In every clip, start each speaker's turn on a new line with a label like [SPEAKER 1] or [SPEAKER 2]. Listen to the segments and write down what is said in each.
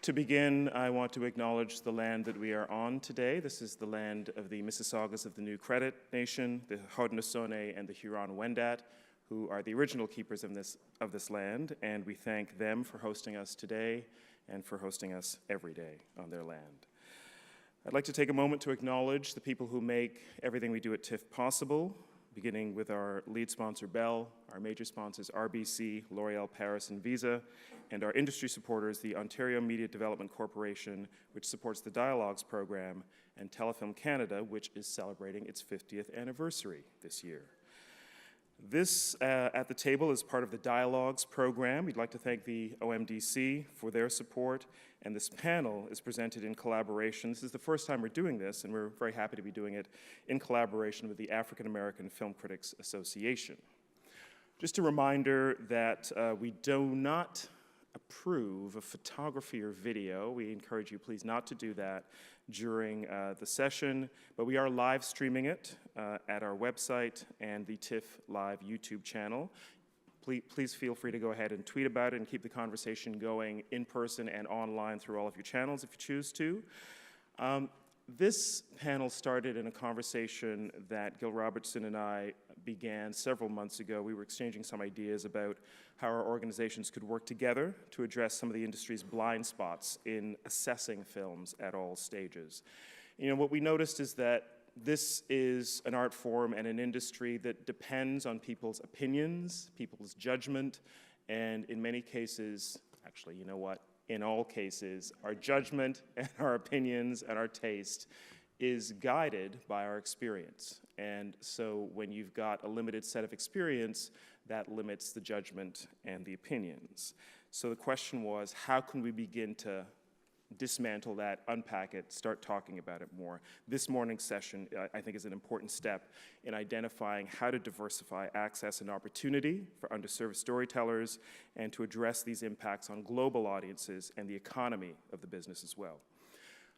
[SPEAKER 1] To begin, I want to acknowledge the land that we are on today. This is the land of the Mississaugas of the New Credit Nation, the Haudenosaunee and the Huron-Wendat, who are the original keepers of this land, and we thank them for hosting us today and for hosting us every day on their land. I'd like to take a moment to acknowledge the people who make everything we do at TIFF possible, beginning with our lead sponsor, Bell, our major sponsors, RBC, L'Oreal Paris, and Visa, and our industry supporters, the Ontario Media Development Corporation, which supports the Dialogues program, and Telefilm Canada, which is celebrating its 50th anniversary this year. This at the table is part of the Dialogues program. We'd like to thank the OMDC for their support, and this panel is presented in collaboration. This is the first time we're doing this, and we're very happy to be doing it in collaboration with the African American Film Critics Association. Just a reminder that we do not approve of photography or video. We encourage you please not to do that during the session, but we are live streaming it at our website and the TIFF Live YouTube channel. Please feel free to go ahead and tweet about it and keep the conversation going in person and online through all of your channels if you choose to. This panel started in a conversation that Gil Robertson and I began several months ago. We were exchanging some ideas about how our organizations could work together to address some of the industry's blind spots in assessing films at all stages. You know, what we noticed is that this is an art form and an industry that depends on people's opinions, people's judgment, and in many cases, actually, you know what? In all cases, our judgment and our opinions and our taste is guided by our experience. And so when you've got a limited set of experience, that limits the judgment and the opinions. So the question was, how can we begin to dismantle that, unpack it, start talking about it more? This morning's session, I think, is an important step in identifying how to diversify access and opportunity for underserved storytellers and to address these impacts on global audiences and the economy of the business as well.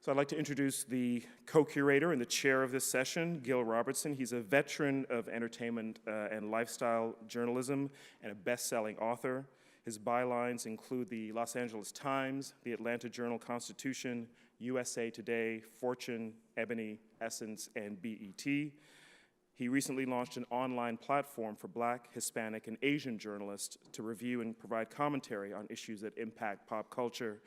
[SPEAKER 1] So I'd like to introduce the co-curator and the chair of this session, Gil Robertson. He's a veteran of entertainment and lifestyle journalism and a best-selling author. His bylines include the Los Angeles Times, the Atlanta Journal-Constitution, USA Today, Fortune, Ebony, Essence, and BET. He recently launched an online platform for Black, Hispanic, and Asian journalists to review and provide commentary on issues that impact pop culture.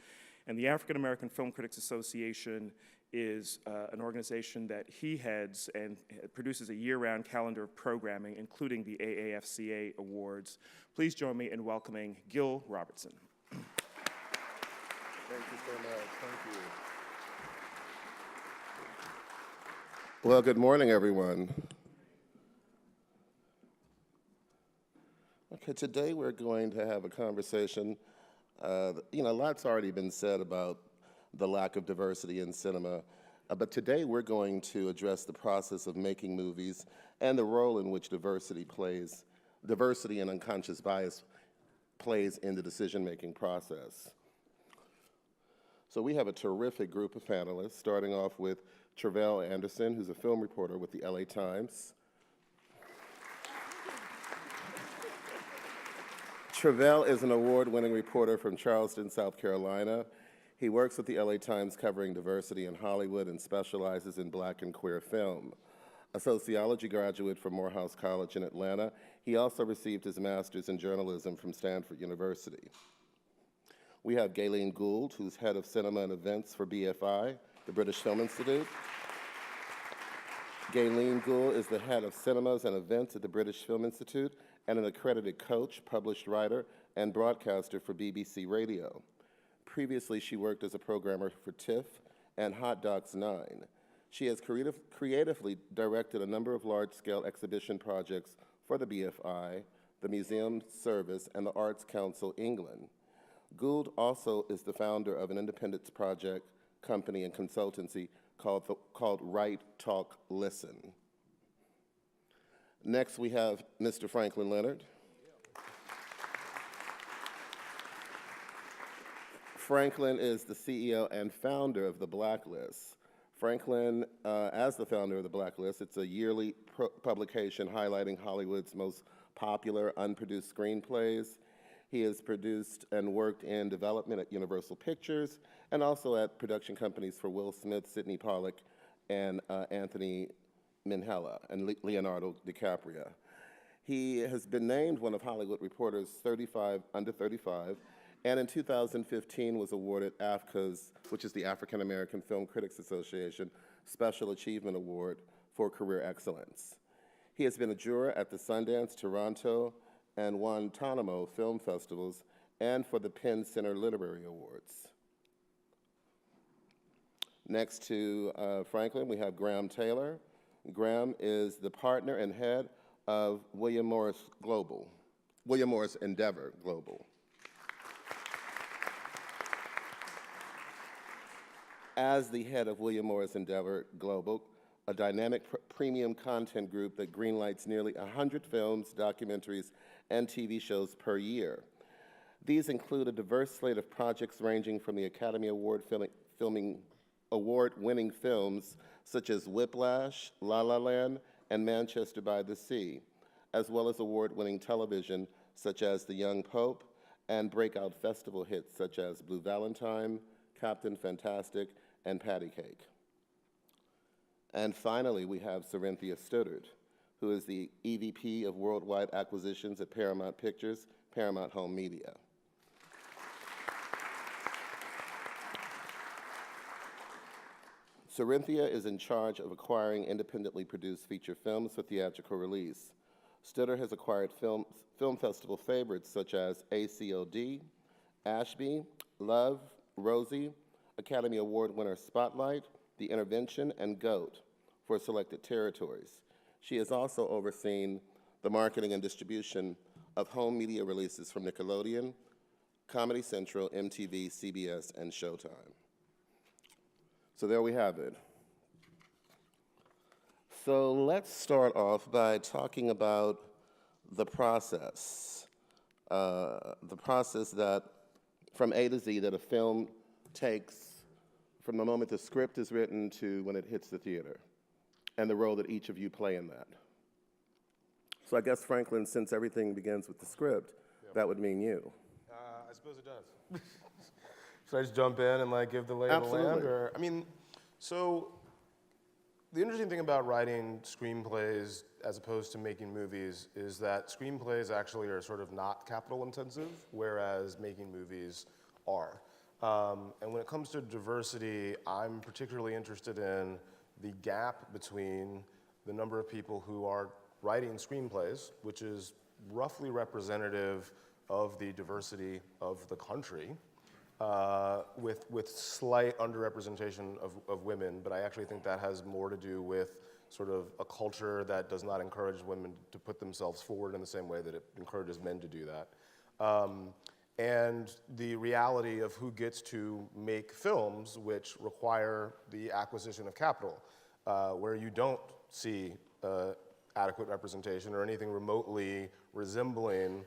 [SPEAKER 1] And the African American Film Critics Association is an organization that he heads and produces a year-round calendar of programming, including the AAFCA Awards. Please join me in welcoming Gil Robertson.
[SPEAKER 2] Thank you so much. Thank you. Well, good morning, everyone. Okay, today we're going to have a conversation. Lots already been said about the lack of diversity in cinema, but today we're going to address the process of making movies and the role in which diversity and unconscious bias plays in the decision-making process. So we have a terrific group of panelists, starting off with Tre'vell Anderson, who's a film reporter with the LA Times. Tre'vell is an award-winning reporter from Charleston, South Carolina. He works at the LA Times covering diversity in Hollywood and specializes in Black and queer film. A sociology graduate from Morehouse College in Atlanta, he also received his master's in journalism from Stanford University. We have Gayleen Gould, who's head of cinema and events for BFI, the British Film Institute. Gayleen Gould is the head of cinemas and events at the British Film Institute and an accredited coach, published writer, and broadcaster for BBC Radio. Previously, she worked as a programmer for TIFF and Hot Docs 9. She has creatively directed a number of large-scale exhibition projects for the BFI, the Museum Service, and the Arts Council England. Gould also is the founder of an independence project, company, and consultancy called Write, Talk, Listen. Next, we have Mr. Franklin Leonard. Franklin is the CEO and founder of The Blacklist. Franklin, as the founder of The Blacklist, it's a yearly publication highlighting Hollywood's most popular unproduced screenplays. He has produced and worked in development at Universal Pictures and also at production companies for Will Smith, Sidney Pollack, and Anthony Minghella and Leonardo DiCaprio. He has been named one of Hollywood Reporter's 35 under 35, and in 2015 was awarded AFCA's, which is the African American Film Critics Association, Special Achievement Award for Career Excellence. He has been a juror at the Sundance, Toronto, and Guantanamo Film Festivals, and for the Penn Center Literary Awards. Next to Franklin, we have Graham Taylor. Graham is the partner and head of William Morris Endeavor Global. As the head of William Morris Endeavor Global, a dynamic premium content group that greenlights nearly 100 films, documentaries, and TV shows per year. These include a diverse slate of projects ranging from the Academy Award-winning films such as Whiplash, La La Land, and Manchester by the Sea, as well as award-winning television such as The Young Pope and breakout festival hits such as Blue Valentine, Captain Fantastic, and Patty Cake. And finally, we have Cerinthia Studdard, who is the EVP of Worldwide Acquisitions at Paramount Pictures, Paramount Home Media. Cerinthia is in charge of acquiring independently produced feature films for theatrical release. Studdard has acquired film festival favorites such as ACOD, Ashby, Love, Rosie, Academy Award winner Spotlight, The Intervention, and GOAT for selected territories. She has also overseen the marketing and distribution of home media releases from Nickelodeon, Comedy Central, MTV, CBS, and Showtime. So there we have it. So let's start off by talking about the process that from A to Z that a film takes from the moment the script is written to when it hits the theater, and the role that each of you play in that. So I guess, Franklin, since everything begins with the script, that would mean you.
[SPEAKER 3] I suppose it does. Should I just jump in and give the lay of the land? Or, so the interesting thing about writing screenplays as opposed to making movies is that screenplays actually are sort of not capital intensive, whereas making movies are. And when it comes to diversity, I'm particularly interested in the gap between the number of people who are writing screenplays, which is roughly representative of the diversity of the country, with slight underrepresentation of women, but I actually think that has more to do with sort of a culture that does not encourage women to put themselves forward in the same way that it encourages men to do that. And the reality of who gets to make films which require the acquisition of capital, where you don't see adequate representation or anything remotely resembling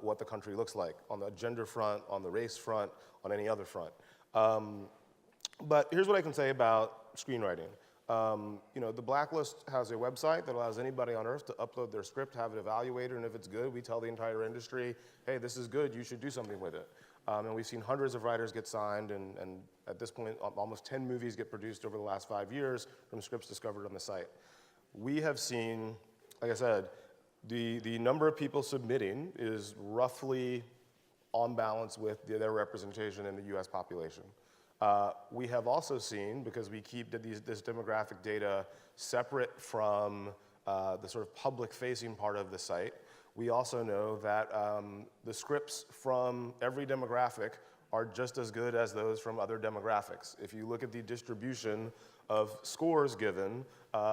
[SPEAKER 3] what the country looks like on the gender front, on the race front, on any other front. But here's what I can say about screenwriting. The Blacklist has a website that allows anybody on earth to upload their script, have it evaluated, and if it's good, we tell the entire industry, hey, this is good, you should do something with it. And we've seen hundreds of writers get signed, and at this point, almost 10 movies get produced over the last 5 years from scripts discovered on the site. We have seen, like I said, the number of people submitting is roughly on balance with their representation in the US population. We have also seen, because we keep this demographic data separate from the sort of public-facing part of the site, we also know that the scripts from every demographic are just as good as those from other demographics. If you look at the distribution of scores given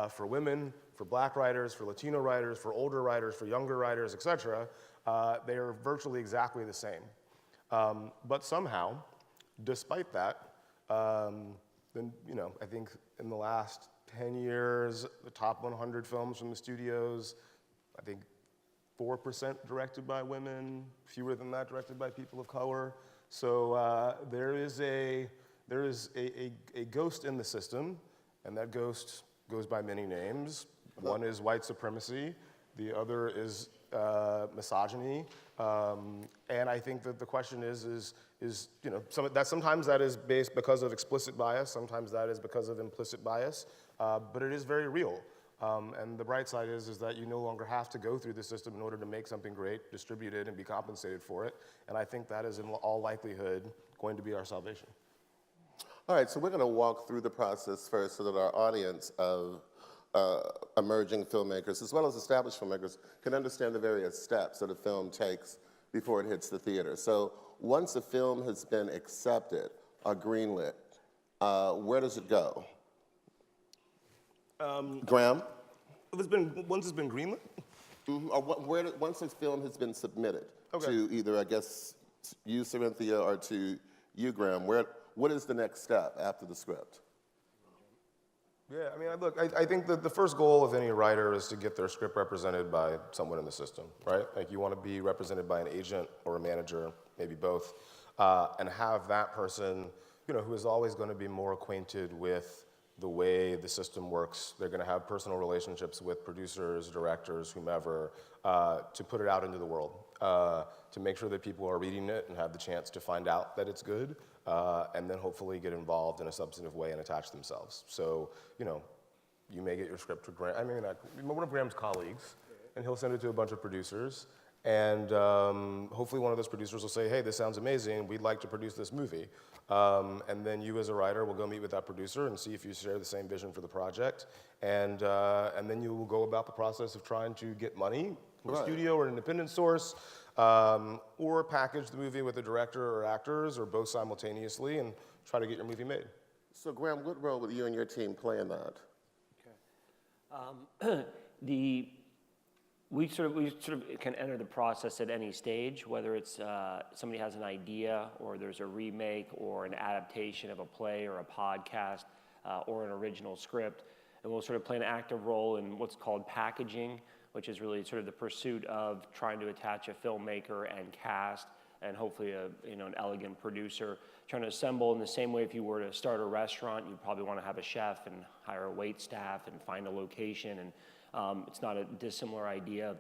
[SPEAKER 3] for women, for Black writers, for Latino writers, for older writers, for younger writers, et cetera, they are virtually exactly the same. But somehow, despite that, I think in the last 10 years, the top 100 films from the studios, I think 4% directed by women, fewer than that directed by people of color. So there is a ghost in the system, and that ghost goes by many names. One is white supremacy. The other is misogyny, and I think that the question is you know, sometimes that is based because of explicit bias, sometimes that is because of implicit bias, but it is very real. And the bright side is that you no longer have to go through the system in order to make something great, distribute it, and be compensated for it. And I think that is in all likelihood going to be our salvation.
[SPEAKER 2] All right, so we're going to walk through the process first so that our audience of emerging filmmakers, as well as established filmmakers, can understand the various steps that a film takes before it hits the theater. So once a film has been accepted or greenlit, where does it go? Graham?
[SPEAKER 3] Once it's been greenlit?
[SPEAKER 2] Mm-hmm. Or once a film has been submitted to either, I guess, you, Cynthia, or to you, Graham, what is the next step after the script?
[SPEAKER 3] Yeah, I mean, look, I think that the first goal of any writer is to get their script represented by someone in the system, right? Like you want to be represented by an agent or a manager, maybe both, and have that person, you know, who is always going to be more acquainted with the way the system works. They're going to have personal relationships with producers, directors, whomever, to put it out into the world, to make sure that people are reading it and have the chance to find out that it's good, and then hopefully get involved in a substantive way and attach themselves. So, you know, you may get your script to Graham. I mean, one of Graham's colleagues, and he'll send it to a bunch of producers, and hopefully one of those producers will say, hey, this sounds amazing, we'd like to produce this movie. And then you as a writer will go meet with that producer and see if you share the same vision for the project. And then you will go about the process of trying to get money from a studio or an independent source, or package the movie with a director or actors, or both simultaneously, and try to get your movie made.
[SPEAKER 2] So Graham, what role will you and your team play in that?
[SPEAKER 4] Okay. We sort of can enter the process at any stage, whether it's somebody has an idea, or there's a remake, or an adaptation of a play, or a podcast, or an original script, and we'll sort of play an active role in what's called packaging, which is really sort of the pursuit of trying to attach a filmmaker and cast, and hopefully an elegant producer, trying to assemble in the same way if you were to start a restaurant, you'd probably want to have a chef and hire a wait staff and find a location, and it's not a dissimilar idea.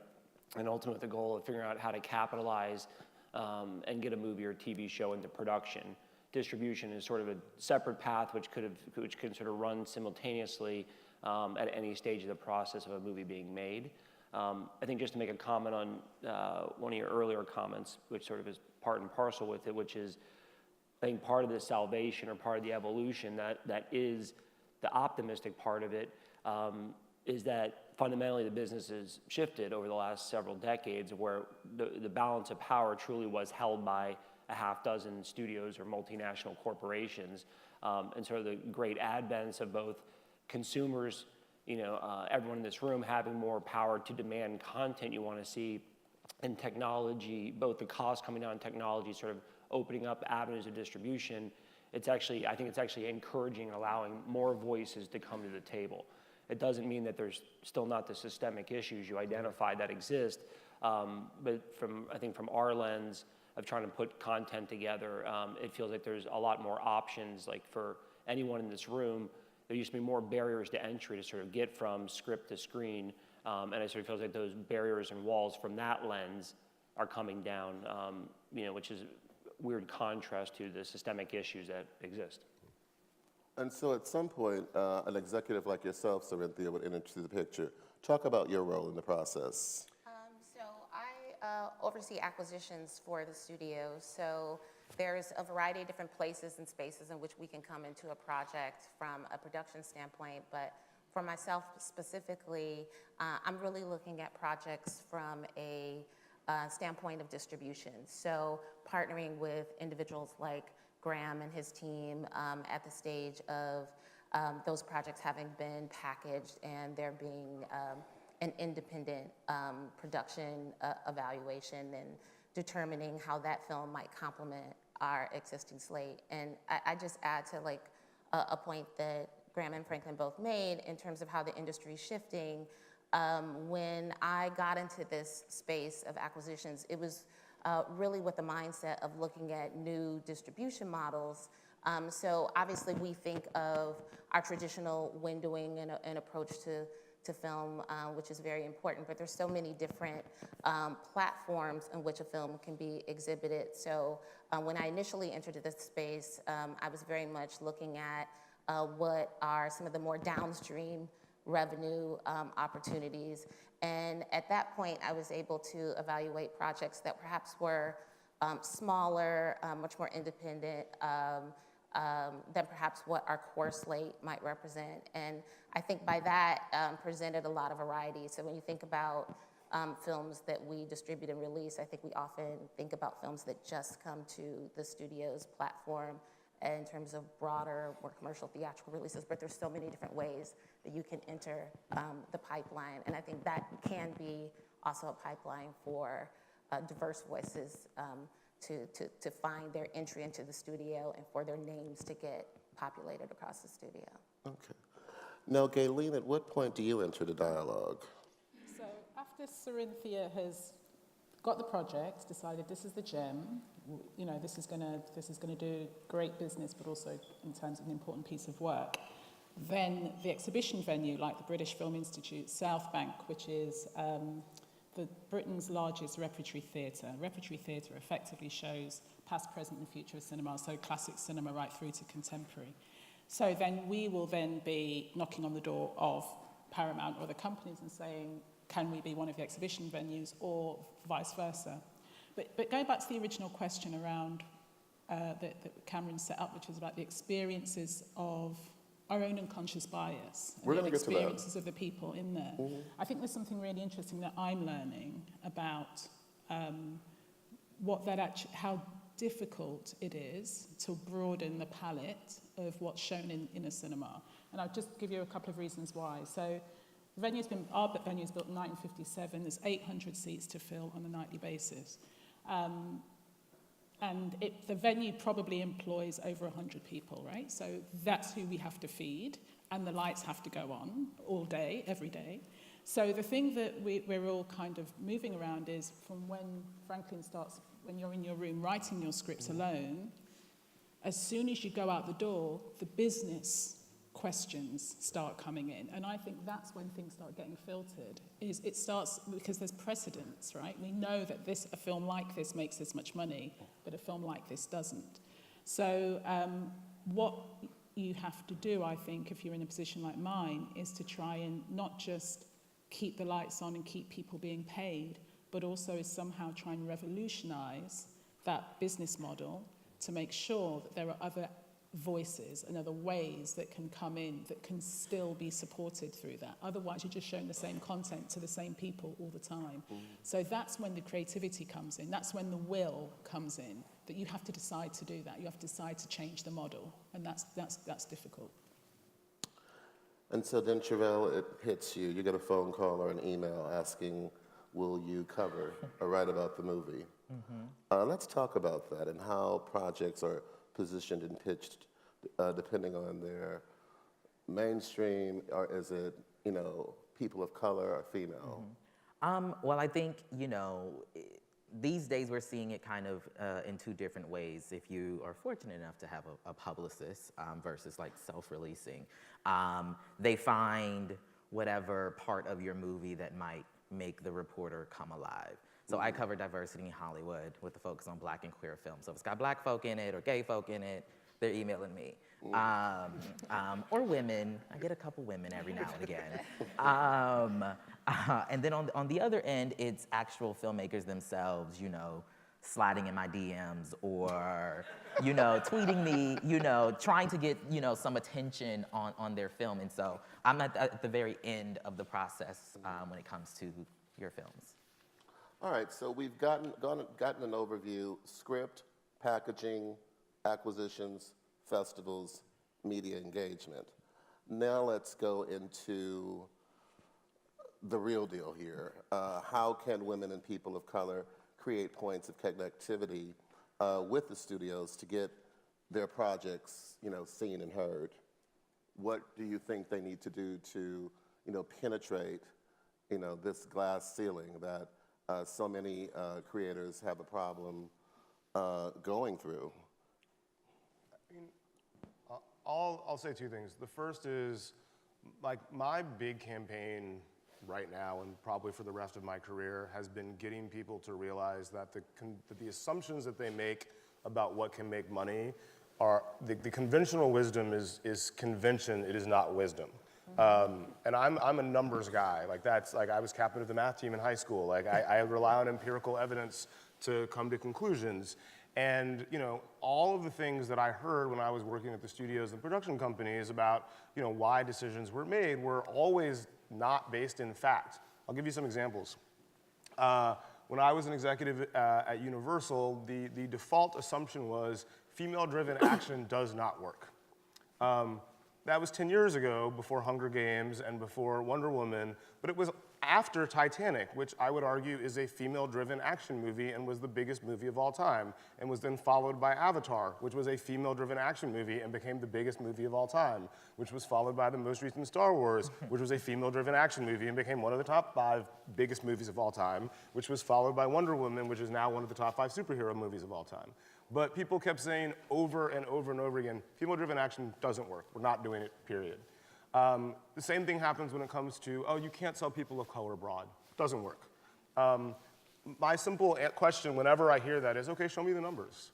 [SPEAKER 4] And ultimately the goal of figuring out how to capitalize and get a movie or TV show into production. Distribution is sort of a separate path which can sort of run simultaneously at any stage of the process of a movie being made. I think just to make a comment on one of your earlier comments, which sort of is part and parcel with it, which is I think part of the salvation or part of the evolution that is the optimistic part of it, is that fundamentally the business has shifted over the last several decades, where the balance of power truly was held by a half dozen studios or multinational corporations, and sort of the great advents of both consumers, everyone in this room having more power to demand content you want to see, and technology, both the cost coming down in technology, sort of opening up avenues of distribution. I think it's actually encouraging and allowing more voices to come to the table. It doesn't mean that there's still not the systemic issues you identified that exist, but I think from our lens of trying to put content together, it feels like there's a lot more options. Like for anyone in this room, there used to be more barriers to entry to sort of get from script to screen, and it sort of feels like those barriers and walls from that lens are coming down, which is a weird contrast to the systemic issues that exist.
[SPEAKER 2] And so at some point, an executive like yourself, Cynthia, would enter into the picture. Talk about your role in the process.
[SPEAKER 5] So I oversee acquisitions for the studio. So there's a variety of different places and spaces in which we can come into a project from a production standpoint. But for myself specifically, I'm really looking at projects from a standpoint of distribution. So partnering with individuals like Graham and his team at the stage of those projects having been packaged and there being an independent production evaluation, and determining how that film might complement our existing slate. And I just add to like a point that Graham and Franklin both made in terms of how the industry is shifting. When I got into this space of acquisitions, it was really with the mindset of looking at new distribution models. So obviously we think of our traditional windowing and approach to to film, which is very important, but there's so many different platforms in which a film can be exhibited. So when I initially entered this space, I was very much looking at what are some of the more downstream revenue opportunities. And at that point, I was able to evaluate projects that perhaps were smaller, much more independent than perhaps what our core slate might represent. And I think by that presented a lot of variety. So when you think about films that we distribute and release, I think we often think about films that just come to the studio's platform in terms of broader, more commercial theatrical releases, but there's so many different ways that you can enter the pipeline. And I think that can be also a pipeline for diverse voices to find their entry into the studio and for their names to get populated across the studio.
[SPEAKER 2] Okay. Now, Gayleen, at what point do you enter the dialogue?
[SPEAKER 6] So after Cerinthia has got the project, decided this is the gem, you know, this is gonna do great business, but also in terms of an important piece of work, then the exhibition venue, like the British Film Institute, South Bank, which is Britain's largest repertory theatre. Repertory theatre effectively shows past, present, and future of cinema, so classic cinema right through to contemporary. So then we will then be knocking on the door of Paramount or the companies and saying, can we be one of the exhibition venues, or vice versa? But going back to the original question around that Cameron set up, which was about the experiences of our own unconscious bias and the experiences of the people in there. Mm-hmm. I think there's something really interesting that I'm learning about how difficult it is to broaden the palette of what's shown in a cinema. And I'll just give you a couple of reasons why. So our venue's built in 1957. There's 800 seats to fill on a nightly basis. And the venue probably employs over 100 people, right? So that's who we have to feed, and the lights have to go on all day, every day. So the thing that we're all kind of moving around is from when Franklin starts, when you're in your room writing your scripts alone, as soon as you go out the door, the business questions start coming in. And I think that's when things start getting filtered. It starts because there's precedence, right? We know that a film like this makes this much money, but a film like this doesn't. So what you have to do, I think, if you're in a position like mine, is to try and not just keep the lights on and keep people being paid, but also is somehow try and revolutionize that business model to make sure that there are other voices and other ways that can come in that can still be supported through that. Otherwise, you're just showing the same content to the same people all the time. Mm. So that's when the creativity comes in. That's when the will comes in, that you have to decide to do that. You have to decide to change the model, and that's difficult.
[SPEAKER 2] And so then, Tre'vell, it hits you. You get a phone call or an email asking, will you cover or write about the movie? Mm-hmm. Let's talk about that and how projects are positioned and pitched depending on their mainstream, or is it, people of color or female?
[SPEAKER 7] Mm-hmm. Well, I think, these days we're seeing it kind of in two different ways. If you are fortunate enough to have a publicist versus like self-releasing, they find whatever part of your movie that might make the reporter come alive. So I cover diversity in Hollywood with the focus on Black and queer films. So if it's got Black folk in it or gay folk in it, they're emailing me. Or women. I get a couple women every now and again. And then on the other end, it's actual filmmakers themselves, sliding in my DMs or, tweeting me, trying to get, some attention on their film. And so I'm at the very end of the process when it comes to your films.
[SPEAKER 2] All right, so we've gotten an overview: script, packaging, acquisitions, festivals, media engagement. Now let's go into the real deal here. How can women and people of color create points of connectivity with the studios to get their projects, seen and heard? What do you think they need to do to, penetrate, this glass ceiling that so many creators have a problem going through?
[SPEAKER 3] I'll say two things. The first is like my big campaign right now and probably for the rest of my career has been getting people to realize that the assumptions that they make about what can make money are, the conventional wisdom is convention, it is not wisdom. And I'm a numbers guy, like that's, like I was captain of the math team in high school, like I rely on empirical evidence to come to conclusions. And you know, all of the things that I heard when I was working at the studios and production companies about, you know, why decisions were made were always not based in fact. I'll give you some examples. When I was an executive at Universal, the default assumption was female-driven action does not work. That was 10 years ago, before Hunger Games and before Wonder Woman, but it was after Titanic, which I would argue is a female-driven action movie and was the biggest movie of all time, and was then followed by Avatar, which was a female-driven action movie and became the biggest movie of all time, which was followed by the most recent Star Wars, which was a female-driven action movie and became one of the top 5 biggest movies of all time, which was followed by Wonder Woman, which is now one of the top 5 superhero movies of all time. But people kept saying over and over and over again, female-driven action doesn't work. We're not doing it, period. The same thing happens when it comes to, oh, you can't sell people of color abroad. Doesn't work. My simple question whenever I hear that is, okay, show me the numbers.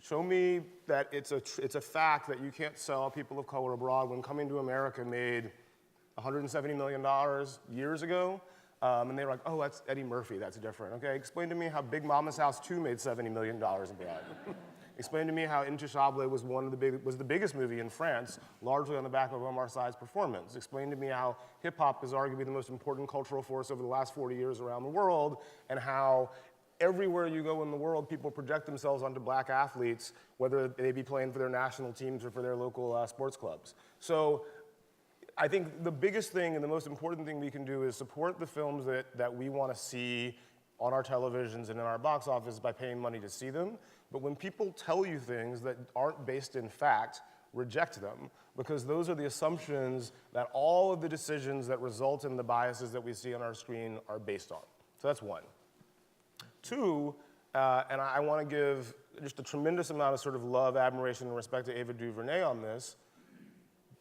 [SPEAKER 3] Show me that it's a fact that you can't sell people of color abroad when Coming to America made $170 million years ago. And they were like, oh, that's Eddie Murphy, that's different. Okay, explain to me how Big Mama's House 2 made $70 million abroad. Explain to me how Intouchable was was the biggest movie in France, largely on the back of Omar Sy's performance. Explain to me how hip-hop is arguably the most important cultural force over the last 40 years around the world, and how everywhere you go in the world, people project themselves onto black athletes, whether they be playing for their national teams or for their local sports clubs. So I think the biggest thing and the most important thing we can do is support the films that we want to see on our televisions and in our box office by paying money to see them. But when people tell you things that aren't based in fact, reject them, because those are the assumptions that all of the decisions that result in the biases that we see on our screen are based on. So that's one. Two, and I want to give just a tremendous amount of sort of love, admiration, and respect to Ava DuVernay on this.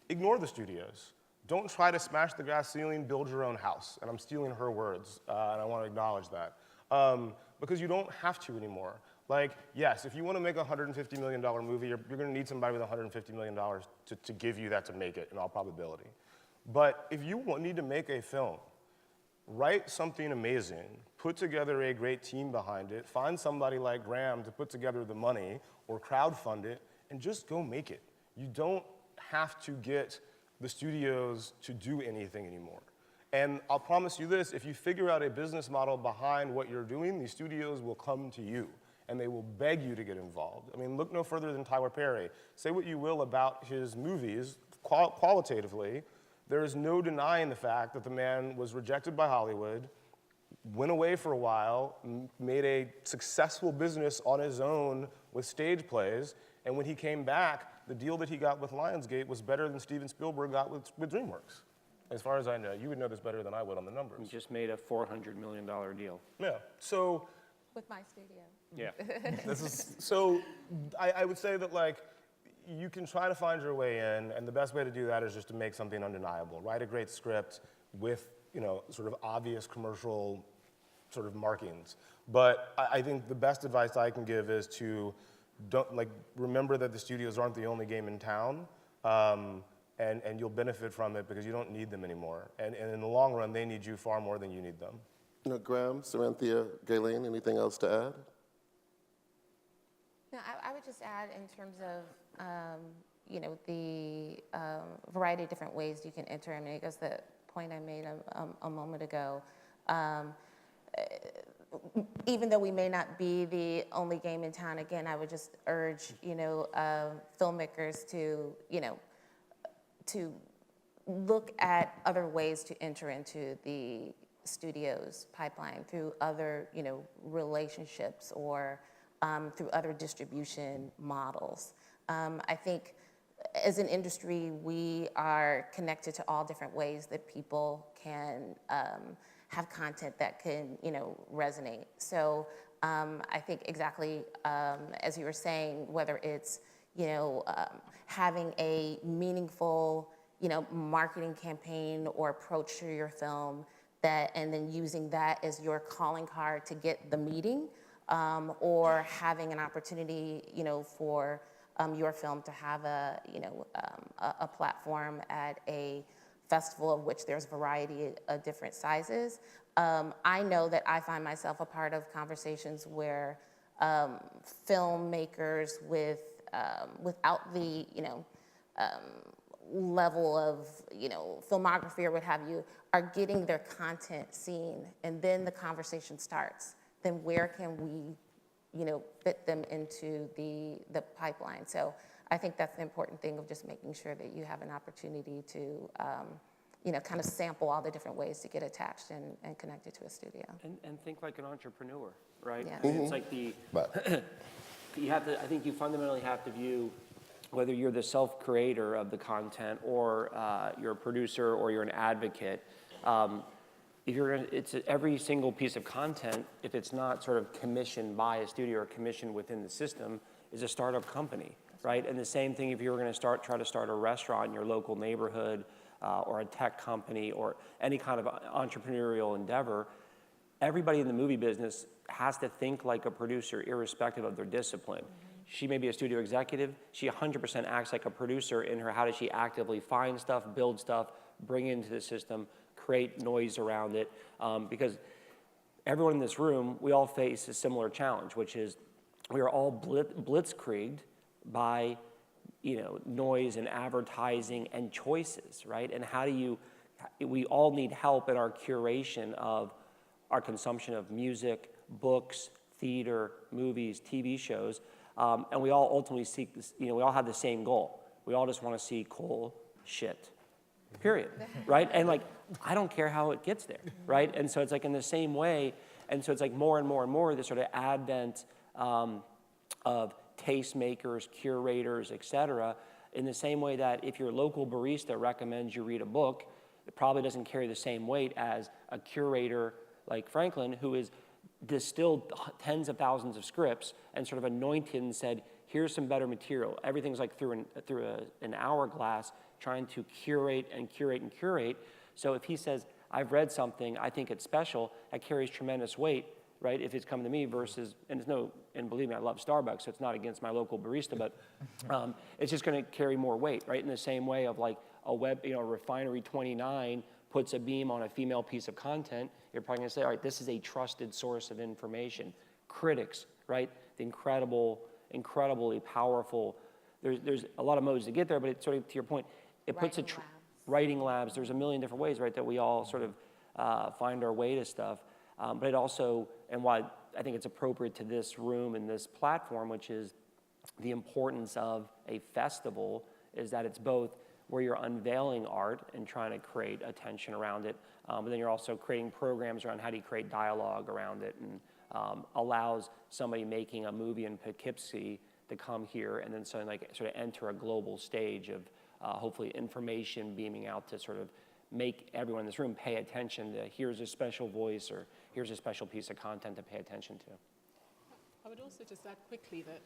[SPEAKER 3] Ignore the studios. Don't try to smash the glass ceiling, build your own house. And I'm stealing her words, and I want to acknowledge that. Because you don't have to anymore. Like, yes, if you want to make a $150 million movie, you're going to need somebody with $150 million to give you that to make it, in all probability. But if you need to make a film, write something amazing, put together a great team behind it, find somebody like Graham to put together the money, or crowdfund it, and just go make it. You don't have to get the studios to do anything anymore. And I'll promise you this, if you figure out a business model behind what you're doing, the studios will come to you, and they will beg you to get involved. I mean, look no further than Tyler Perry. Say what you will about his movies, qualitatively, there is no denying the fact that the man was rejected by Hollywood, went away for a while, made a successful business on his own with stage plays, and when he came back, the deal that he got with Lionsgate was better than Steven Spielberg got with DreamWorks. As far as I know, you would know this better than I would on the numbers.
[SPEAKER 4] You just made a $400 million deal.
[SPEAKER 3] Yeah, so.
[SPEAKER 5] With my studio.
[SPEAKER 4] Yeah.
[SPEAKER 3] So I would say that, like, you can try to find your way in, and the best way to do that is just to make something undeniable. Write a great script with, you know, sort of obvious commercial sort of markings. But I think the best advice I can give is to remember that the studios aren't the only game in town, and you'll benefit from it because you don't need them anymore. And in the long run, they need you far more than you need them.
[SPEAKER 2] You know, Graham, Saranthia, Galen, anything else to add?
[SPEAKER 5] No, I would just add in terms of, you know, the variety of different ways you can enter. I mean, it goes to the point I made a moment ago. Even though we may not be the only game in town, again, I would just urge, you know, filmmakers to, you know, to look at other ways to enter into the studio's pipeline through other, you know, relationships or through other distribution models. I think as an industry, we are connected to all different ways that people can have content that can, you know, resonate. So I think exactly as you were saying, whether it's, you know, having a meaningful, marketing campaign or approach to your film and then using that as your calling card to get the meeting, or having an opportunity, for your film to have a platform at a festival of which there's variety of different sizes. I know that I find myself a part of conversations where filmmakers without the level of filmography or what have you are getting their content seen, and then the conversation starts. Then where can we fit them into the pipeline? So I think that's the important thing of just making sure that you have an opportunity to kind of sample all the different ways to get attached and connected to a studio.
[SPEAKER 4] And think like an entrepreneur, right?
[SPEAKER 5] Yeah.
[SPEAKER 4] I mean, it's like
[SPEAKER 2] But
[SPEAKER 4] I think you fundamentally have to view whether you're the self-creator of the content or you're a producer or you're an advocate. It's every single piece of content, if it's not sort of commissioned by a studio or commissioned within the system, is a startup company, right? And the same thing if you were going to try to start a restaurant in your local neighborhood, or a tech company or any kind of entrepreneurial endeavor, everybody in the movie business has to think like a producer irrespective of their discipline. She may be a studio executive. She 100% acts like a producer in her how does she actively find stuff, build stuff, bring it into the system, create noise around it. Because everyone in this room, we all face a similar challenge, which is we are all blitzkrieged by noise and advertising and choices, right? And we all need help in our curation of our consumption of music, books, theater, movies, TV shows. And we all ultimately seek this, we all have the same goal. We all just want to see cool shit, period, right? And I don't care how it gets there, right? And so it's in the same way, and so it's more and more and more this sort of advent of tastemakers, curators, et cetera, in the same way that if your local barista recommends you read a book, it probably doesn't carry the same weight as a curator like Franklin, who has distilled tens of thousands of scripts and sort of anointed and said, here's some better material. Everything's through an hourglass, trying to curate and curate and curate. So if he says, I've read something, I think it's special, that carries tremendous weight, right? If it's come to me versus, and believe me, I love Starbucks, so it's not against my local barista, but it's just going to carry more weight, right? In the same way of Refinery 29 puts a beam on a female piece of content, you're probably going to say, all right, this is a trusted source of information. Critics, right? The incredibly powerful. There's a lot of modes to get there, but it's sort of to your point, it puts writing labs. There's a million different ways, right, that we all sort of find our way to stuff. But it also, and why I think it's appropriate to this room and this platform, which is the importance of a festival, is that it's both where you're unveiling art and trying to create attention around it, but then you're also creating programs around how do you create dialogue around it, and allows somebody making a movie in Poughkeepsie to come here and then sort of enter a global stage of hopefully information beaming out to sort of make everyone in this room pay attention to here's a special voice or here's a special piece of content to pay attention to.
[SPEAKER 6] I would also just add quickly that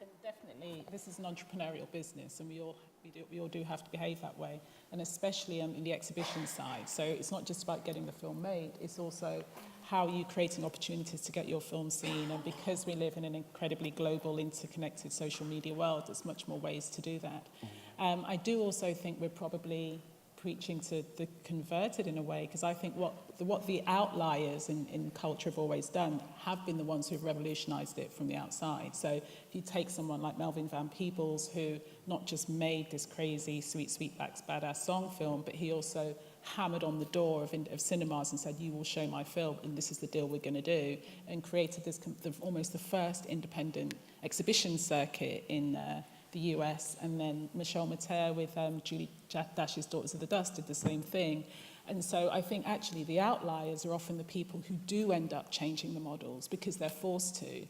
[SPEAKER 6] and definitely this is an entrepreneurial business, and we all do have to behave that way, and especially in the exhibition side. So it's not just about getting the film made, it's also how are you creating opportunities to get your film seen, and because we live in an incredibly global, interconnected social media world, there's much more ways to do that. I do also think we're probably preaching to the converted in a way, because I think what the outliers in culture have always done have been the ones who've revolutionized it from the outside. So if you take someone like Melvin Van Peebles, who not just made this crazy Sweet Sweetback's Badass Song film, but he also hammered on the door of cinemas and said, you will show my film, and this is the deal we're going to do, and created this almost the first independent exhibition circuit in the US, and then Michelle Mater with Julie Dash's Daughters of the Dust did the same thing. And so I think actually the outliers are often the people who do end up changing the models because they're forced to.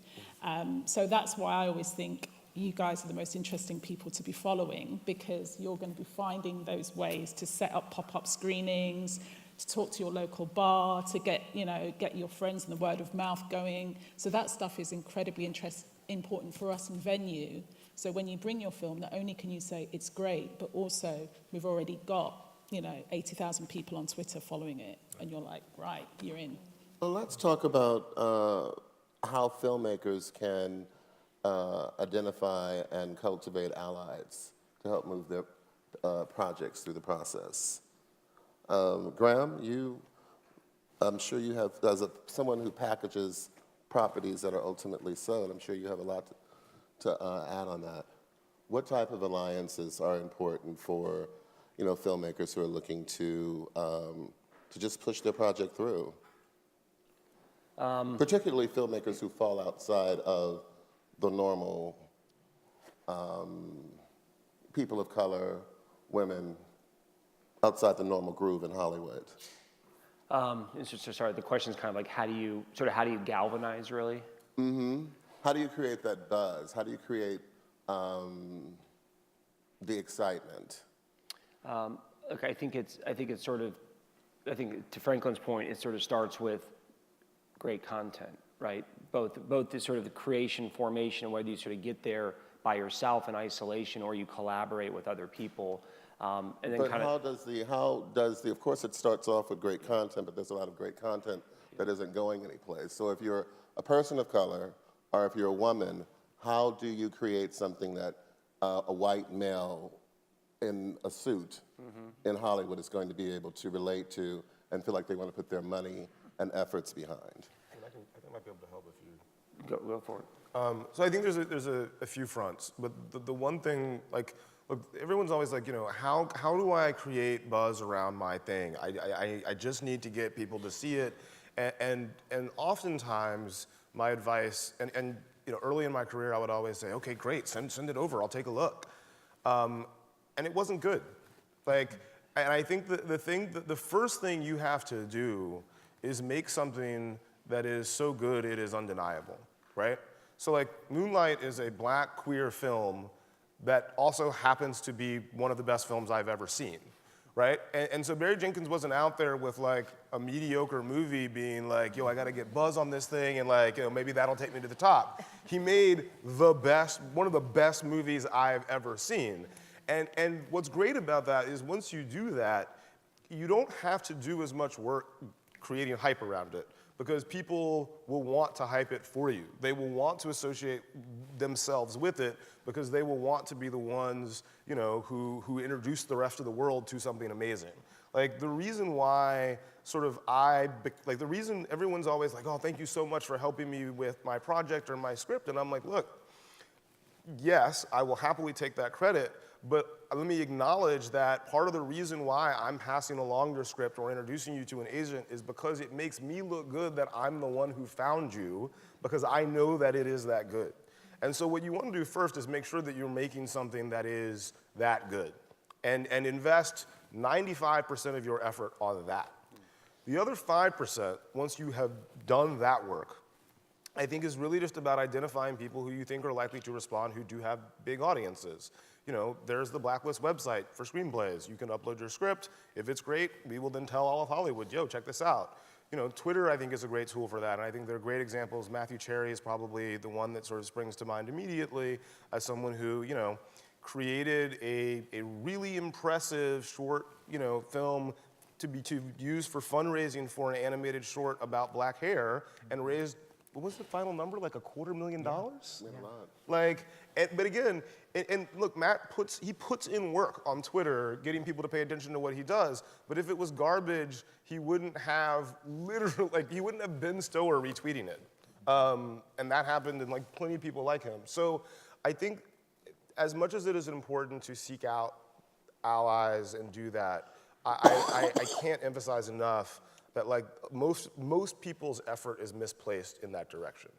[SPEAKER 6] So that's why I always think you guys are the most interesting people to be following, because you're going to be finding those ways to set up pop-up screenings, to talk to your local bar, to get your friends and the word of mouth going. So that stuff is incredibly important for us in venue, So when you bring your film, not only can you say it's great, but also we've already got, 80,000 people on Twitter following it. And you're like, right, you're in.
[SPEAKER 2] Well, let's talk about how filmmakers can identify and cultivate allies to help move their projects through the process. Graham, I'm sure you have, as someone who packages properties that are ultimately sold, I'm sure you have a lot to add on that. What type of alliances are important for, filmmakers who are looking to just push their project through? Particularly filmmakers who fall outside of the normal people of color, women, outside the normal groove in Hollywood.
[SPEAKER 4] Sorry, the question is kind of like how do you galvanize, really?
[SPEAKER 2] Mm-hmm. How do you create that buzz? How do you create the excitement?
[SPEAKER 4] Look, I think to Franklin's point, it sort of starts with great content, right? Both the sort of the creation, formation, whether you sort of get there by yourself in isolation or you collaborate with other people. And then
[SPEAKER 2] but how does the, of course it starts off with great content, but there's a lot of great content that isn't going anyplace. So if you're a person of color or if you're a woman, how do you create something that a white male in a suit in Hollywood is going to be able to relate to and feel like they want to put their money and efforts behind?
[SPEAKER 3] I think I might be able to help if you...
[SPEAKER 4] Go for it.
[SPEAKER 3] So I think there's a few fronts, but the one thing, like, look, everyone's always like, how do I create buzz around my thing? I just need to get people to see it, and oftentimes my advice, and early in my career I would always say, okay, great, send it over, I'll take a look, and it wasn't good, and I think the first thing you have to do is make something that is so good it is undeniable, right? So like Moonlight is a black queer film that also happens to be one of the best films I've ever seen, right? And so Barry Jenkins wasn't out there with like a mediocre movie being like, yo, I gotta get buzz on this thing and like, maybe that'll take me to the top. He made one of the best movies I've ever seen. And what's great about that is once you do that, you don't have to do as much work creating hype around it, because people will want to hype it for you. They will want to associate themselves with it because they will want to be the ones, who introduce the rest of the world to something amazing. Like the reason why the reason everyone's always like, oh, thank you so much for helping me with my project or my script. And I'm like, look, yes, I will happily take that credit, but let me acknowledge that part of the reason why I'm passing along your script or introducing you to an agent is because it makes me look good that I'm the one who found you, because I know that it is that good. And so what you want to do first is make sure that you're making something that is that good, and invest 95% of your effort on that. The other 5%, once you have done that work, I think is really just about identifying people who you think are likely to respond who do have big audiences. There's the Blacklist website for screenplays. You can upload your script. If it's great, we will then tell all of Hollywood, yo, check this out. Twitter, I think, is a great tool for that, and I think there are great examples. Matthew Cherry is probably the one that sort of springs to mind immediately as someone who, created a really impressive short, film to use for fundraising for an animated short about black hair, and raised, what was the final number, like $250,000?
[SPEAKER 2] Yeah, a lot.
[SPEAKER 3] But again, and look, Matt puts in work on Twitter, getting people to pay attention to what he does. But if it was garbage, he wouldn't have he wouldn't have Ben Stiller retweeting it. And that happened, and like plenty of people like him. So I think as much as it is important to seek out allies and do that, I can't emphasize enough that like most people's effort is misplaced in that direction.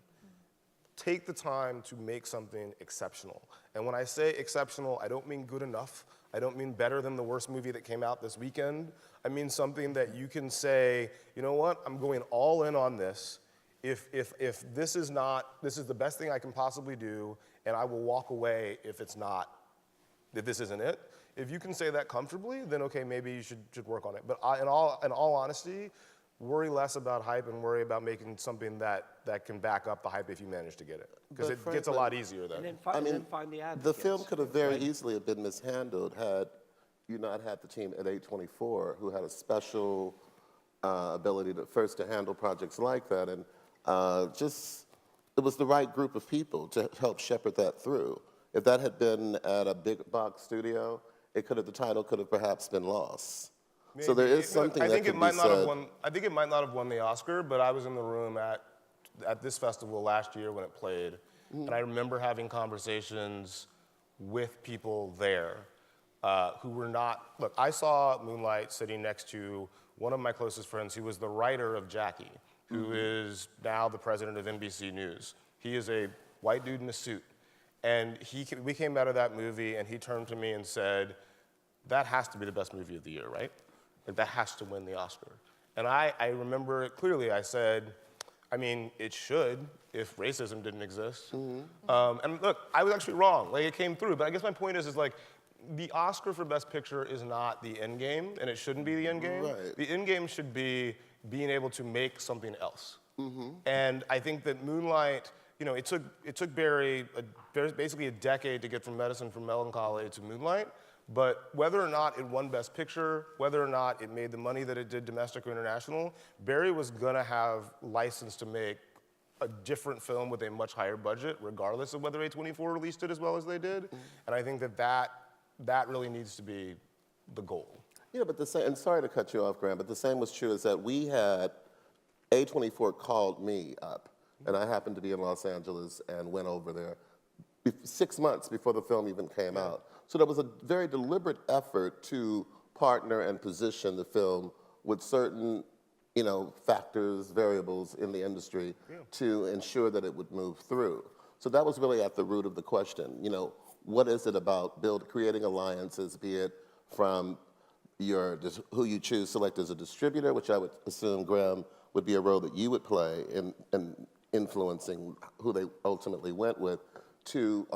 [SPEAKER 3] Take the time to make something exceptional. And when I say exceptional, I don't mean good enough. I don't mean better than the worst movie that came out this weekend. I mean something that you can say, you know what, I'm going all in on this. If this is the best thing I can possibly do, and I will walk away if this isn't it. If you can say that comfortably, then okay, maybe you should work on it. But in all honesty, worry less about hype and worry about making something that can back up the hype if you manage to get it. Because it gets a lot easier then.
[SPEAKER 4] And then find the advocates.
[SPEAKER 2] The film could have very easily have been mishandled had you not had the team at A24 who had a special ability to handle projects like that, and it was the right group of people to help shepherd that through. If that had been at a big box studio, the title could have perhaps been lost. Maybe. So there is something that could be said.
[SPEAKER 3] I think it might not have won the Oscar, but I was in the room at this festival last year when it played, and I remember having conversations with people there who were not, look, I saw Moonlight sitting next to one of my closest friends who was the writer of Jackie, who is now the president of NBC News. He is a white dude in a suit. And we came out of that movie and he turned to me and said, that has to be the best movie of the year, right? Like, that has to win the Oscar. And I remember it clearly. I said, I mean, it should if racism didn't exist. And look, I was actually wrong. Like, it came through. But I guess my point is like, the Oscar for Best Picture is not the end game, and it shouldn't be the end game.
[SPEAKER 2] Right.
[SPEAKER 3] The end game should be being able to make something else. And I think that Moonlight, you know, it took Barry basically a decade to get from Medicine for Melancholy to Moonlight. But whether or not it won Best Picture, whether or not it made the money that it did domestic or international, Barry was gonna have license to make a different film with a much higher budget, regardless of whether A24 released it as well as they did. And I think that really needs to be the goal.
[SPEAKER 2] Yeah, but and sorry to cut you off, Graham, but the same was true is that we had, A24 called me up, and I happened to be in Los Angeles and went over there 6 months before the film even came out. So there was a very deliberate effort to partner and position the film with certain, factors, variables in the industry to ensure that it would move through. So that was really at the root of the question. What is it about creating alliances, be it from who you select as a distributor, which I would assume, Graham, would be a role that you would play in influencing who they ultimately went with, to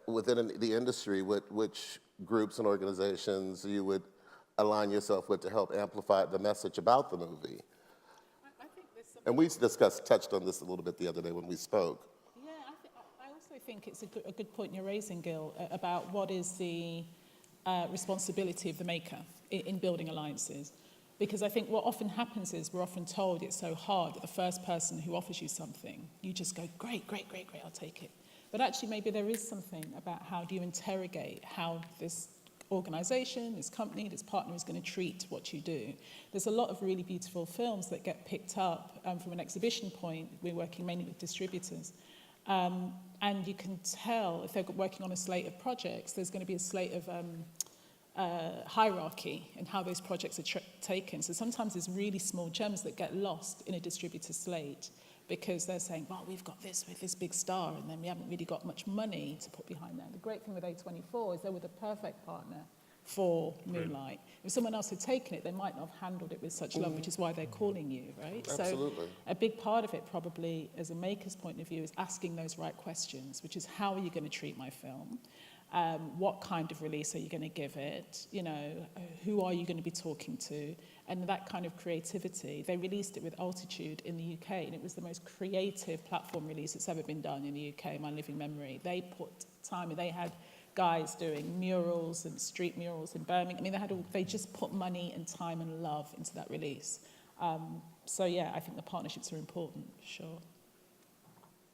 [SPEAKER 2] within the industry, which groups and organizations you would align yourself with to help amplify the message about the movie.
[SPEAKER 6] I think there's something.
[SPEAKER 2] And we touched on this a little bit the other day when we spoke.
[SPEAKER 6] Yeah, I also think it's a good point you're raising, Gil, about what is the responsibility of the maker in building alliances. Because I think what often happens is we're often told it's so hard that the first person who offers you something, you just go, great, I'll take it. But actually maybe there is something about how do you interrogate how this organization, this company, this partner is going to treat what you do. There's a lot of really beautiful films that get picked up from an exhibition point. We're working mainly with distributors. And you can tell if they're working on a slate of projects, there's going to be a slate of hierarchy in how those projects are taken. So sometimes there's really small gems that get lost in a distributor slate because they're saying, well, we've got this with this big star, and then we haven't really got much money to put behind that. The great thing with A24 is they were the perfect partner for Moonlight. If someone else had taken it, they might not have handled it with such love, which is why they're calling you, right?
[SPEAKER 2] Absolutely.
[SPEAKER 6] So a big part of it probably, as a maker's point of view, is asking those right questions, which is how are you going to treat my film? What kind of release are you going to give it? Who are you going to be talking to? And that kind of creativity. They released it with Altitude in the UK, and it was the most creative platform release that's ever been done in the UK, in my living memory. They put time, they had guys doing murals and street murals in Birmingham. I mean, they just put money and time and love into that release. So yeah, I think the partnerships are important, sure.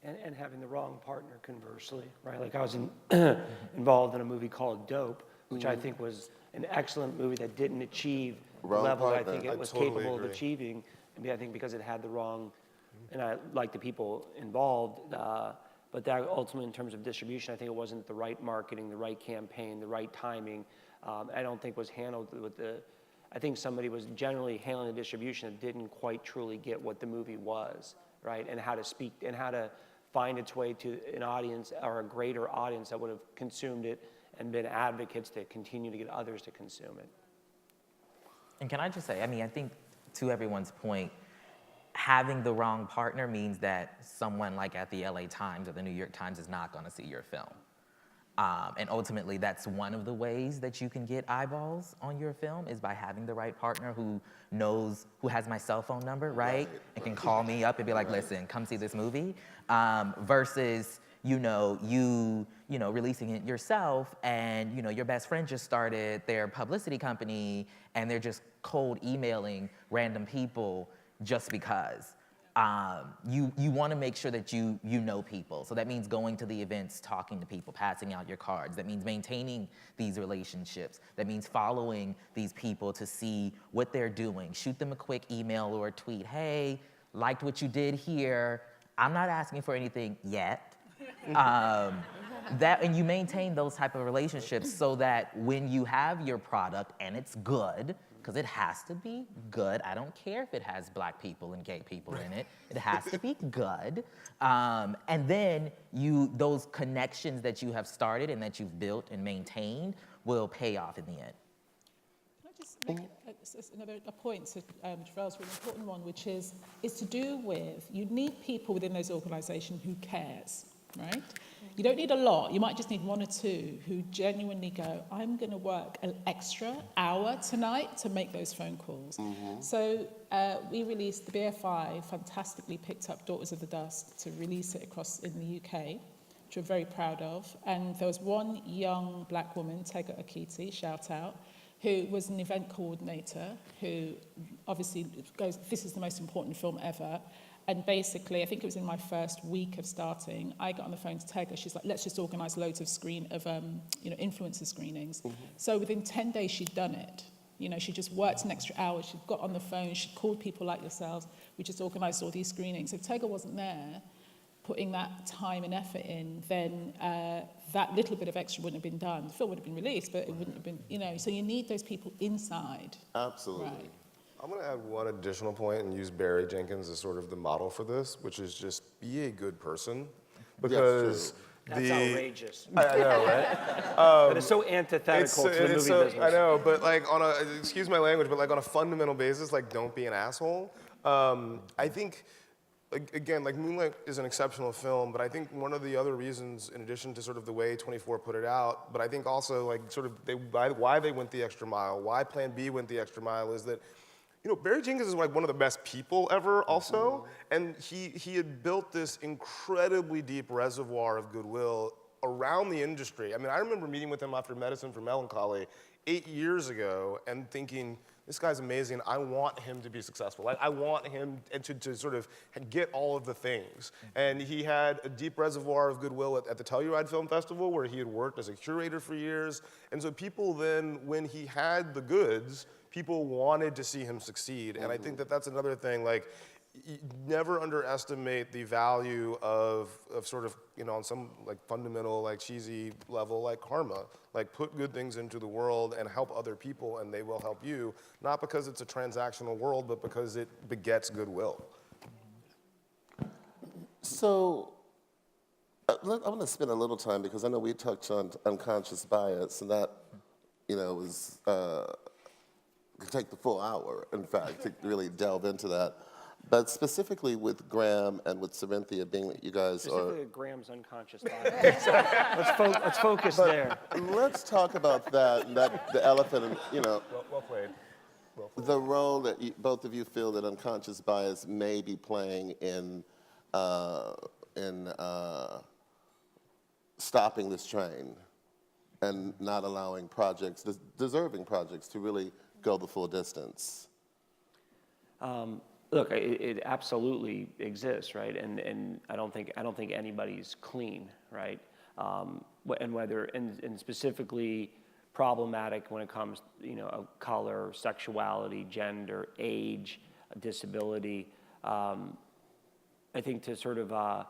[SPEAKER 4] And having the wrong partner, conversely, right? Like I was involved in a movie called Dope, which I think was an excellent movie that didn't achieve the level that I think it was capable of achieving. I think because it had the wrong, and I like the people involved, but that ultimately in terms of distribution, I think it wasn't the right marketing, the right campaign, the right timing. I don't think was handled with I think somebody was generally handling the distribution that didn't quite truly get what the movie was, right? And how to speak, and how to find its way to an audience or a greater audience that would have consumed it and been advocates to continue to get others to consume it.
[SPEAKER 7] And can I just say, I think to everyone's point, having the wrong partner means that someone like at the LA Times or the New York Times is not going to see your film. And ultimately, that's one of the ways that you can get eyeballs on your film is by having the right partner who knows, who has my cell phone number, right? And can call me up and be like, listen, come see this movie. Versus, you releasing it yourself and, your best friend just started their publicity company and they're just cold emailing random people just because. You want to make sure that you know people. So that means going to the events, talking to people, passing out your cards. That means maintaining these relationships. That means following these people to see what they're doing. Shoot them a quick email or a tweet. Hey, liked what you did here. I'm not asking for anything yet. And you maintain those type of relationships so that when you have your product and it's good, because it has to be good. I don't care if it has Black people and gay people in it. It has to be good. And then those connections that you have started and that you've built and maintained will pay off in the end.
[SPEAKER 6] Can I just make a point to Tre'vell's really important one, which is to do with, you need people within those organizations who cares, right? You don't need a lot. You might just need one or two who genuinely go, I'm going to work an extra hour tonight to make those phone calls. So we released, the BFI fantastically picked up Daughters of the Dust to release it across in the UK, which we're very proud of. And there was one young Black woman, Tega Akiti, shout out, who was an event coordinator, who obviously goes, this is the most important film ever. And basically, I think it was in my first week of starting, I got on the phone to Tega. She's like, let's just organize loads of influencer screenings. So within 10 days, she'd done it. She just worked an extra hour. She'd got on the phone. She'd called people like yourselves. We just organized all these screenings. If Tega wasn't there, putting that time and effort in, then that little bit of extra wouldn't have been done. The film would have been released, but it wouldn't have been, so you need those people inside.
[SPEAKER 2] Absolutely.
[SPEAKER 6] Right.
[SPEAKER 3] I'm going to add one additional point and use Barry Jenkins as sort of the model for this, which is just be a good person. Because
[SPEAKER 4] That's outrageous.
[SPEAKER 3] I know, right?
[SPEAKER 4] That is so antithetical to the movie business.
[SPEAKER 3] I know, but excuse my language, but on a fundamental basis, don't be an asshole. I think, again, Moonlight is an exceptional film, but I think one of the other reasons, in addition to sort of the way 24 put it out, but I think also why they went the extra mile, why Plan B went the extra mile is that Barry Jenkins is one of the best people ever also, and he had built this incredibly deep reservoir of goodwill around the industry. I mean, I remember meeting with him after Medicine for Melancholy 8 years ago and thinking, this guy's amazing, I want him to be successful. I want him to sort of get all of the things. And he had a deep reservoir of goodwill at the Telluride Film Festival where he had worked as a curator for years. And so people then, when he had the goods, people wanted to see him succeed. And I think that's another thing, never underestimate the value of sort of, on some fundamental, cheesy level, karma. Put good things into the world and help other people and they will help you, not because it's a transactional world, but because it begets goodwill.
[SPEAKER 2] So I want to spend a little time, because I know we touched on unconscious bias, and that, was, could take the full hour, in fact, to really delve into that. But specifically with Graham and with Sarinthia, being that you guys
[SPEAKER 4] Specifically with Graham's unconscious bias. Let's focus there.
[SPEAKER 2] Let's talk about that, the elephant, and,
[SPEAKER 3] Well played.
[SPEAKER 2] the role that both of you feel that unconscious bias may be playing in stopping this train and not allowing projects, deserving projects, to really go the full distance.
[SPEAKER 4] Look, it absolutely exists, right? And I don't think anybody's clean, right? And specifically problematic when it comes, of color, sexuality, gender, age, disability. I think to sort of, I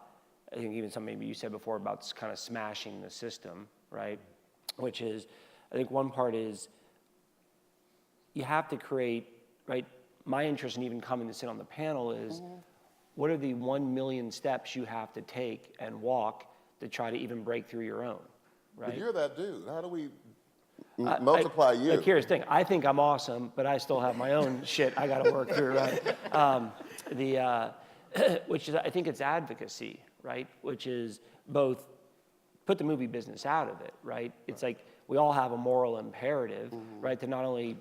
[SPEAKER 4] think even something maybe you said before about kind of smashing the system, right? Which is, I think one part is you have to create, right? My interest in even coming to sit on the panel is, what are the 1 million steps you have to take and walk to try to even break through your own, right?
[SPEAKER 2] But you're that dude. How do we multiply you?
[SPEAKER 4] Look, here's the thing. I think I'm awesome, but I still have my own shit I got to work through, right? Which is, I think it's advocacy, right? Which is both put the movie business out of it, right? It's like we all have a moral imperative, right, to not only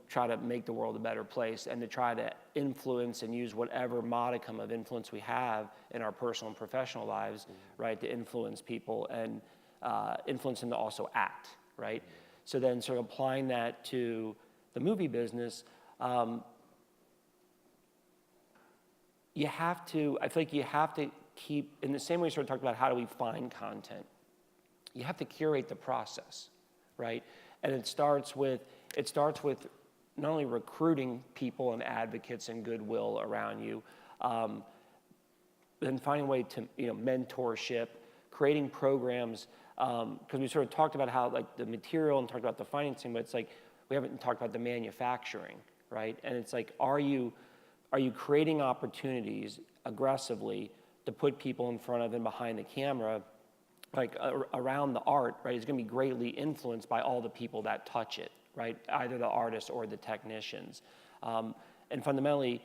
[SPEAKER 4] try to make the world a better place and to try to influence and use whatever modicum of influence we have in our personal and professional lives, right, to influence people and influence them to also act, right? So then sort of applying that to the movie business, you have to, I feel like you have to keep, in the same way we sort of talked about how do we find content, you have to curate the process, right? And it starts with not only recruiting people and advocates and goodwill around you, then finding a way to, mentorship, creating programs, because we sort of talked about how like the material and talked about the financing, but it's like we haven't talked about the manufacturing, right? And it's like, are you creating opportunities aggressively to put people in front of and behind the camera, like around the art, right? It's going to be greatly influenced by all the people that touch it, right? Either the artists or the technicians. And fundamentally,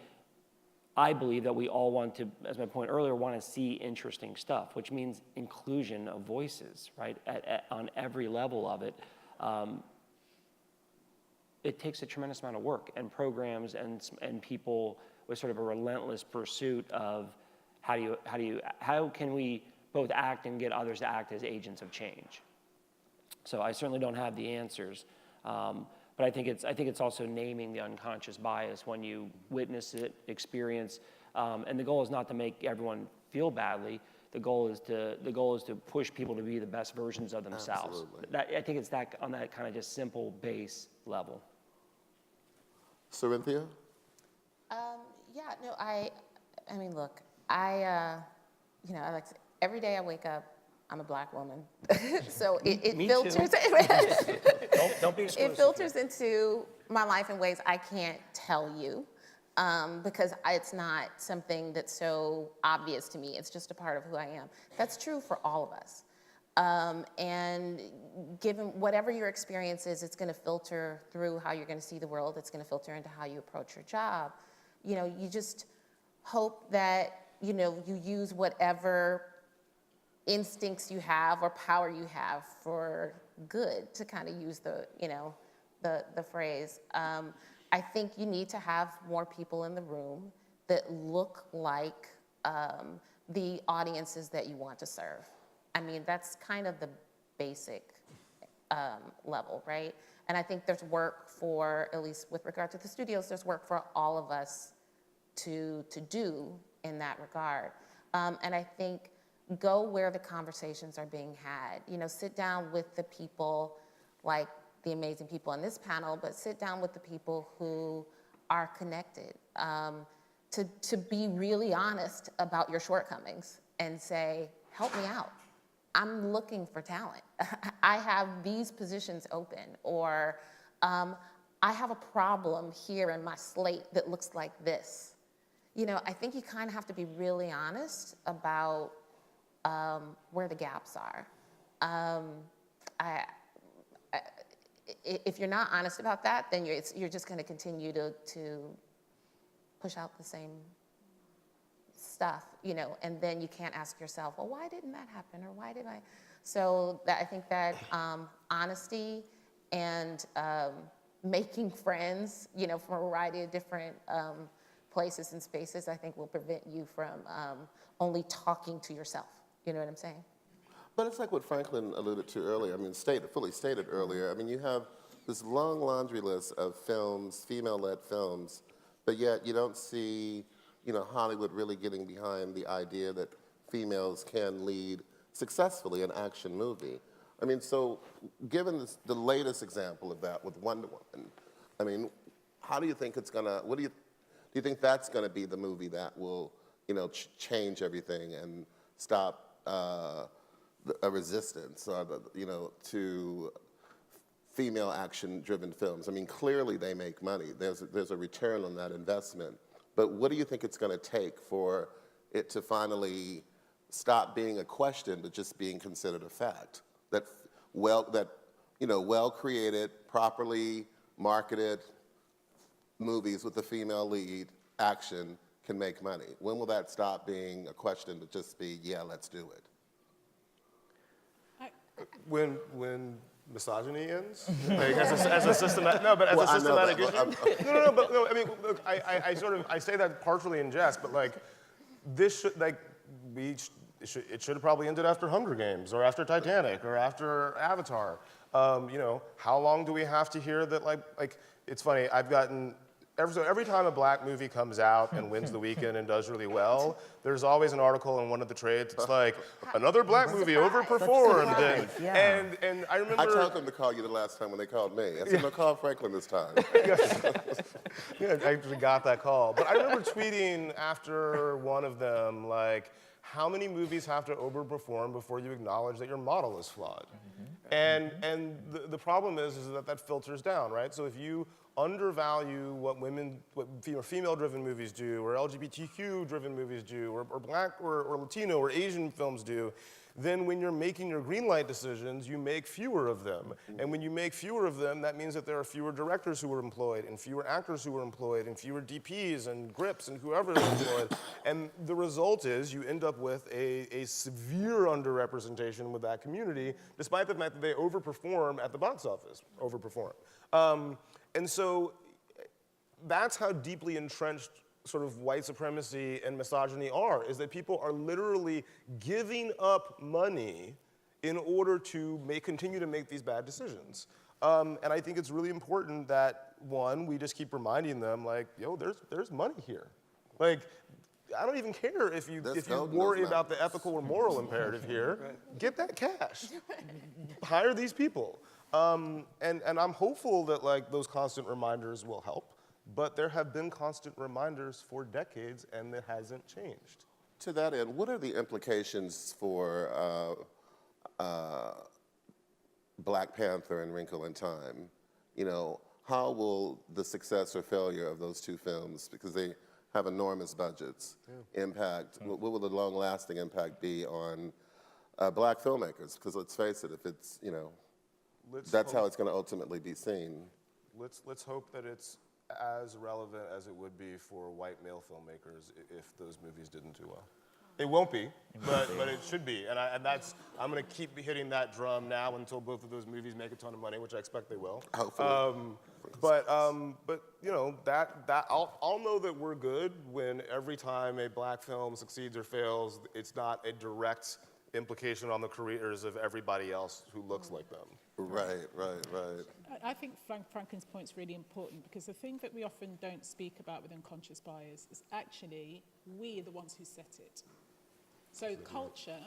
[SPEAKER 4] I believe that we all want to, as my point earlier, want to see interesting stuff, which means inclusion of voices, right? On every level of it. It takes a tremendous amount of work and programs and people with sort of a relentless pursuit of how can we both act and get others to act as agents of change. So I certainly don't have the answers, but I think it's also naming the unconscious bias when you witness it, experience, and the goal is not to make everyone feel badly. The goal is to push people to be the best versions of themselves.
[SPEAKER 2] Absolutely.
[SPEAKER 4] I think it's that on that kind of just simple base level.
[SPEAKER 2] Cynthia?
[SPEAKER 5] I mean, look, I like to, every day I wake up, I'm a Black woman, so it
[SPEAKER 4] Me
[SPEAKER 5] filters.
[SPEAKER 4] too. Don't be exclusive.
[SPEAKER 5] It filters into my life in ways I can't tell you, because it's not something that's so obvious to me. It's just a part of who I am. That's true for all of us. And given whatever your experience is, it's going to filter through how you're going to see the world. It's going to filter into how you approach your job. You just hope that, you use whatever instincts you have or power you have for good, to kind of use the phrase. I think you need to have more people in the room that look like the audiences that you want to serve. I mean, that's kind of the basic level, right? And I think there's work for, at least with regard to the studios, there's work for all of us to do in that regard. And I think go where the conversations are being had. Sit down with the people, like the amazing people on this panel, but sit down with the people who are connected, to be really honest about your shortcomings and say, help me out. I'm looking for talent. I have these positions open, or I have a problem here in my slate that looks like this. I think you kind of have to be really honest about where the gaps are. If you're not honest about that, then you're just going to continue to push out the same stuff, and then you can't ask yourself, well, why didn't that happen, or why did I? So I think that honesty and making friends, from a variety of different places and spaces, I think will prevent you from only talking to yourself. You know what I'm saying?
[SPEAKER 2] But it's like what Franklin alluded to earlier. I mean, fully stated earlier. I mean, you have this long laundry list of films, female-led films, but yet you don't see, Hollywood really getting behind the idea that females can lead successfully an action movie. I mean, so given the latest example of that with Wonder Woman, I mean, how do you think it's gonna? Do you think that's gonna be the movie that will, change everything and stop a resistance, to female action-driven films? I mean, clearly they make money. There's a return on that investment. But what do you think it's going to take for it to finally stop being a question, but just being considered a fact? That well-created, properly marketed movies with a female lead, action, can make money. When will that stop being a question to just be, yeah, let's do it?
[SPEAKER 3] when misogyny ends, like as a systematic, no, but as a systematic issue. No, I mean, look, I say that partially in jest, but like, this should, like, it should have probably ended after Hunger Games, or after Titanic, or after Avatar. You know, how long do we have to hear that, like, it's funny, I've gotten, every time a black movie comes out and wins the weekend and does really well, there's always an article in one of the trades that's like, another blac movie overperformed. And I remember—
[SPEAKER 2] I told them to call you the last time when they called me. I said, no, call Franklin this time.
[SPEAKER 3] Yeah, I actually got that call. But I remember tweeting after one of them, like, how many movies have to overperform before you acknowledge that your model is flawed? And the problem is that filters down, right? So if you undervalue what female-driven movies do, or LGBTQ-driven movies do, or black or Latino or Asian films do, then when you're making your green light decisions, you make fewer of them. And when you make fewer of them, that means that there are fewer directors who are employed, and fewer actors who are employed, and fewer DPs and grips and whoever is employed. And the result is you end up with a severe underrepresentation with that community, despite the fact that they overperform at the box office, and so that's how deeply entrenched sort of white supremacy and misogyny are, is that people are literally giving up money in order to continue to make these bad decisions. And I think it's really important that, one, we just keep reminding them, like, yo, there's money here. Like, I don't even care if you worry about the ethical or moral imperative here. Get that cash. Hire these people. And I'm hopeful that, like, those constant reminders will help. But there have been constant reminders for decades, and it hasn't changed.
[SPEAKER 2] To that end, what are the implications for Black Panther and Wrinkle in Time? You know, how will the success or failure of those two films, because they have enormous budgets, impact? What will the long-lasting impact be on Black filmmakers? Because let's face it, if it's, you know, that's how it's going to ultimately be seen.
[SPEAKER 3] Let's hope that it's as relevant as it would be for white male filmmakers if those movies didn't do well. It won't be, but it should be. And I'm going to keep hitting that drum now until both of those movies make a ton of money, which I expect they will.
[SPEAKER 2] Hopefully.
[SPEAKER 3] But you know, that I'll know that we're good when every time a black film succeeds or fails, it's not a direct implication on the careers of everybody else who looks like them.
[SPEAKER 2] Right.
[SPEAKER 6] I think Franklin's point is really important, because the thing that we often don't speak about with unconscious bias is actually we are the ones who set it. So culture,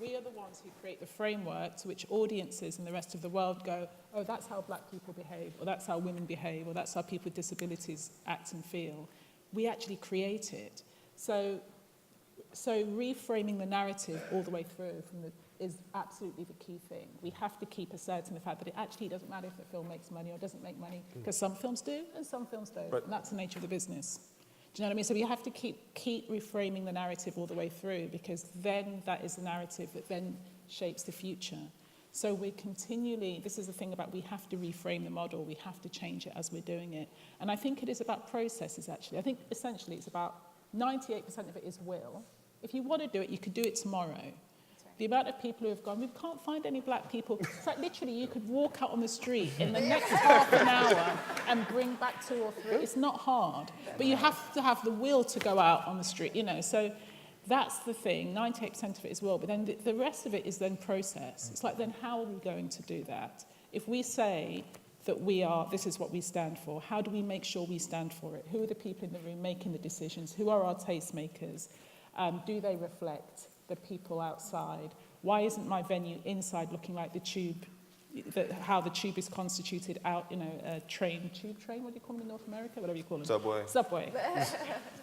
[SPEAKER 6] we are the ones who create the framework to which audiences in the rest of the world go, oh, that's how black people behave, or that's how women behave, or that's how people with disabilities act and feel. We actually create it. So reframing the narrative all the way through is absolutely the key thing. We have to keep asserting the fact that it actually doesn't matter if the film makes money or doesn't make money, because some films do and some films don't, and that's the nature of the business. Do you know what I mean? So we have to keep reframing the narrative all the way through, because then that is the narrative that then shapes the future. So we're continually, this is the thing about, we have to reframe the model, we have to change it as we're doing it. And I think it is about processes, actually. I think essentially it's about 98% of it is will. If you want to do it, you could do it tomorrow. Right. The amount of people who have gone, we can't find any black people. It's like literally you could walk out on the street in the next half an hour and bring back 2 or 3. It's not hard, but you have to have the will to go out on the street, you know. So that's the thing, 98% of it is will, but then the rest of it is then process. It's like, then how are we going to do that? If we say that this is what we stand for, how do we make sure we stand for it? Who are the people in the room making the decisions? Who are our tastemakers? Do they reflect the people outside? Why isn't my venue inside looking like the tube, how the tube is constituted out, you know, a tube train, what do you call them in North America? Whatever you call them. Subway.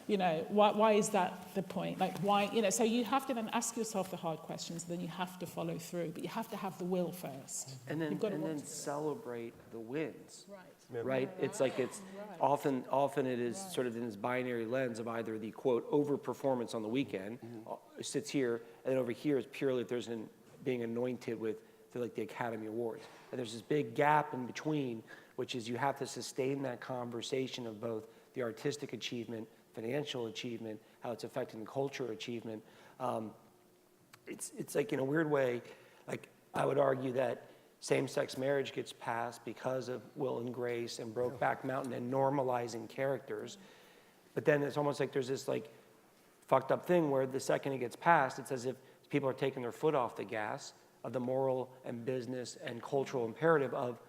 [SPEAKER 6] You know, why is that the point? Like, why, you know, so you have to then ask yourself the hard questions, then you have to follow through, but you have to have the will first.
[SPEAKER 4] And then celebrate the wins.
[SPEAKER 6] Right.
[SPEAKER 4] Right? It's like often it is sort of in this binary lens of either the quote overperformance on the weekend sits here, and then over here is purely if there's being anointed with like the Academy Awards. And there's this big gap in between, which is you have to sustain that conversation of both the artistic achievement, financial achievement, how it's affecting the culture achievement. It's like, in a weird way, like I would argue that same-sex marriage gets passed because of Will and Grace and Brokeback Mountain and normalizing characters. But then it's almost like there's this like fucked up thing where the second it gets passed, it's as if people are taking their foot off the gas of the moral and business and cultural imperative of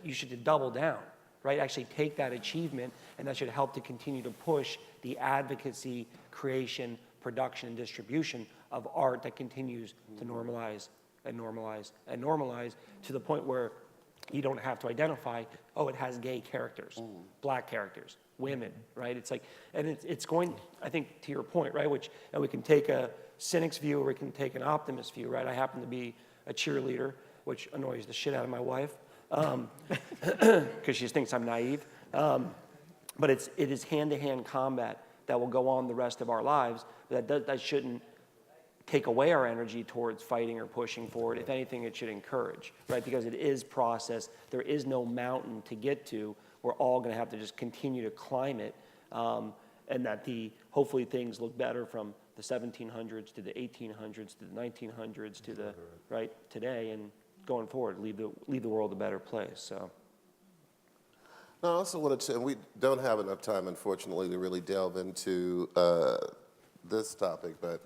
[SPEAKER 4] you should double down, right? Actually take that achievement, and that should help to continue to push the advocacy, creation, production, and distribution of art that continues to normalize and normalize and normalize to the point where you don't have to identify, oh, it has gay characters, black characters, women, right? It's like, and it's going, I think, to your point, right? Which, and we can take a cynic's view or we can take an optimist view, right? I happen to be a cheerleader, which annoys the shit out of my wife, because she thinks I'm naive. But it is hand-to-hand combat that will go on the rest of our lives, but that shouldn't take away our energy towards fighting or pushing forward. If anything, it should encourage, right? Because it is process. There is no mountain to get to. We're all going to have to just continue to climb it, and that hopefully things look better from the 1700s to the 1800s to the 1900s to the right today, and going forward, leave the world a better place. So.
[SPEAKER 2] No, I also wanted to, and we don't have enough time, unfortunately, to really delve into this topic, but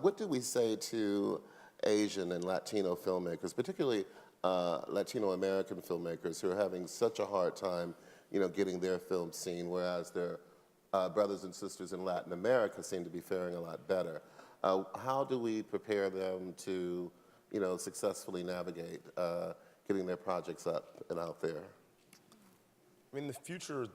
[SPEAKER 2] what do we say to Asian and Latino filmmakers, particularly Latino American filmmakers who are having such a hard time, getting their films seen, whereas their brothers and sisters in Latin America seem to be faring a lot better? How do we prepare them to, successfully navigate getting their projects up and out there?
[SPEAKER 3] I mean, the future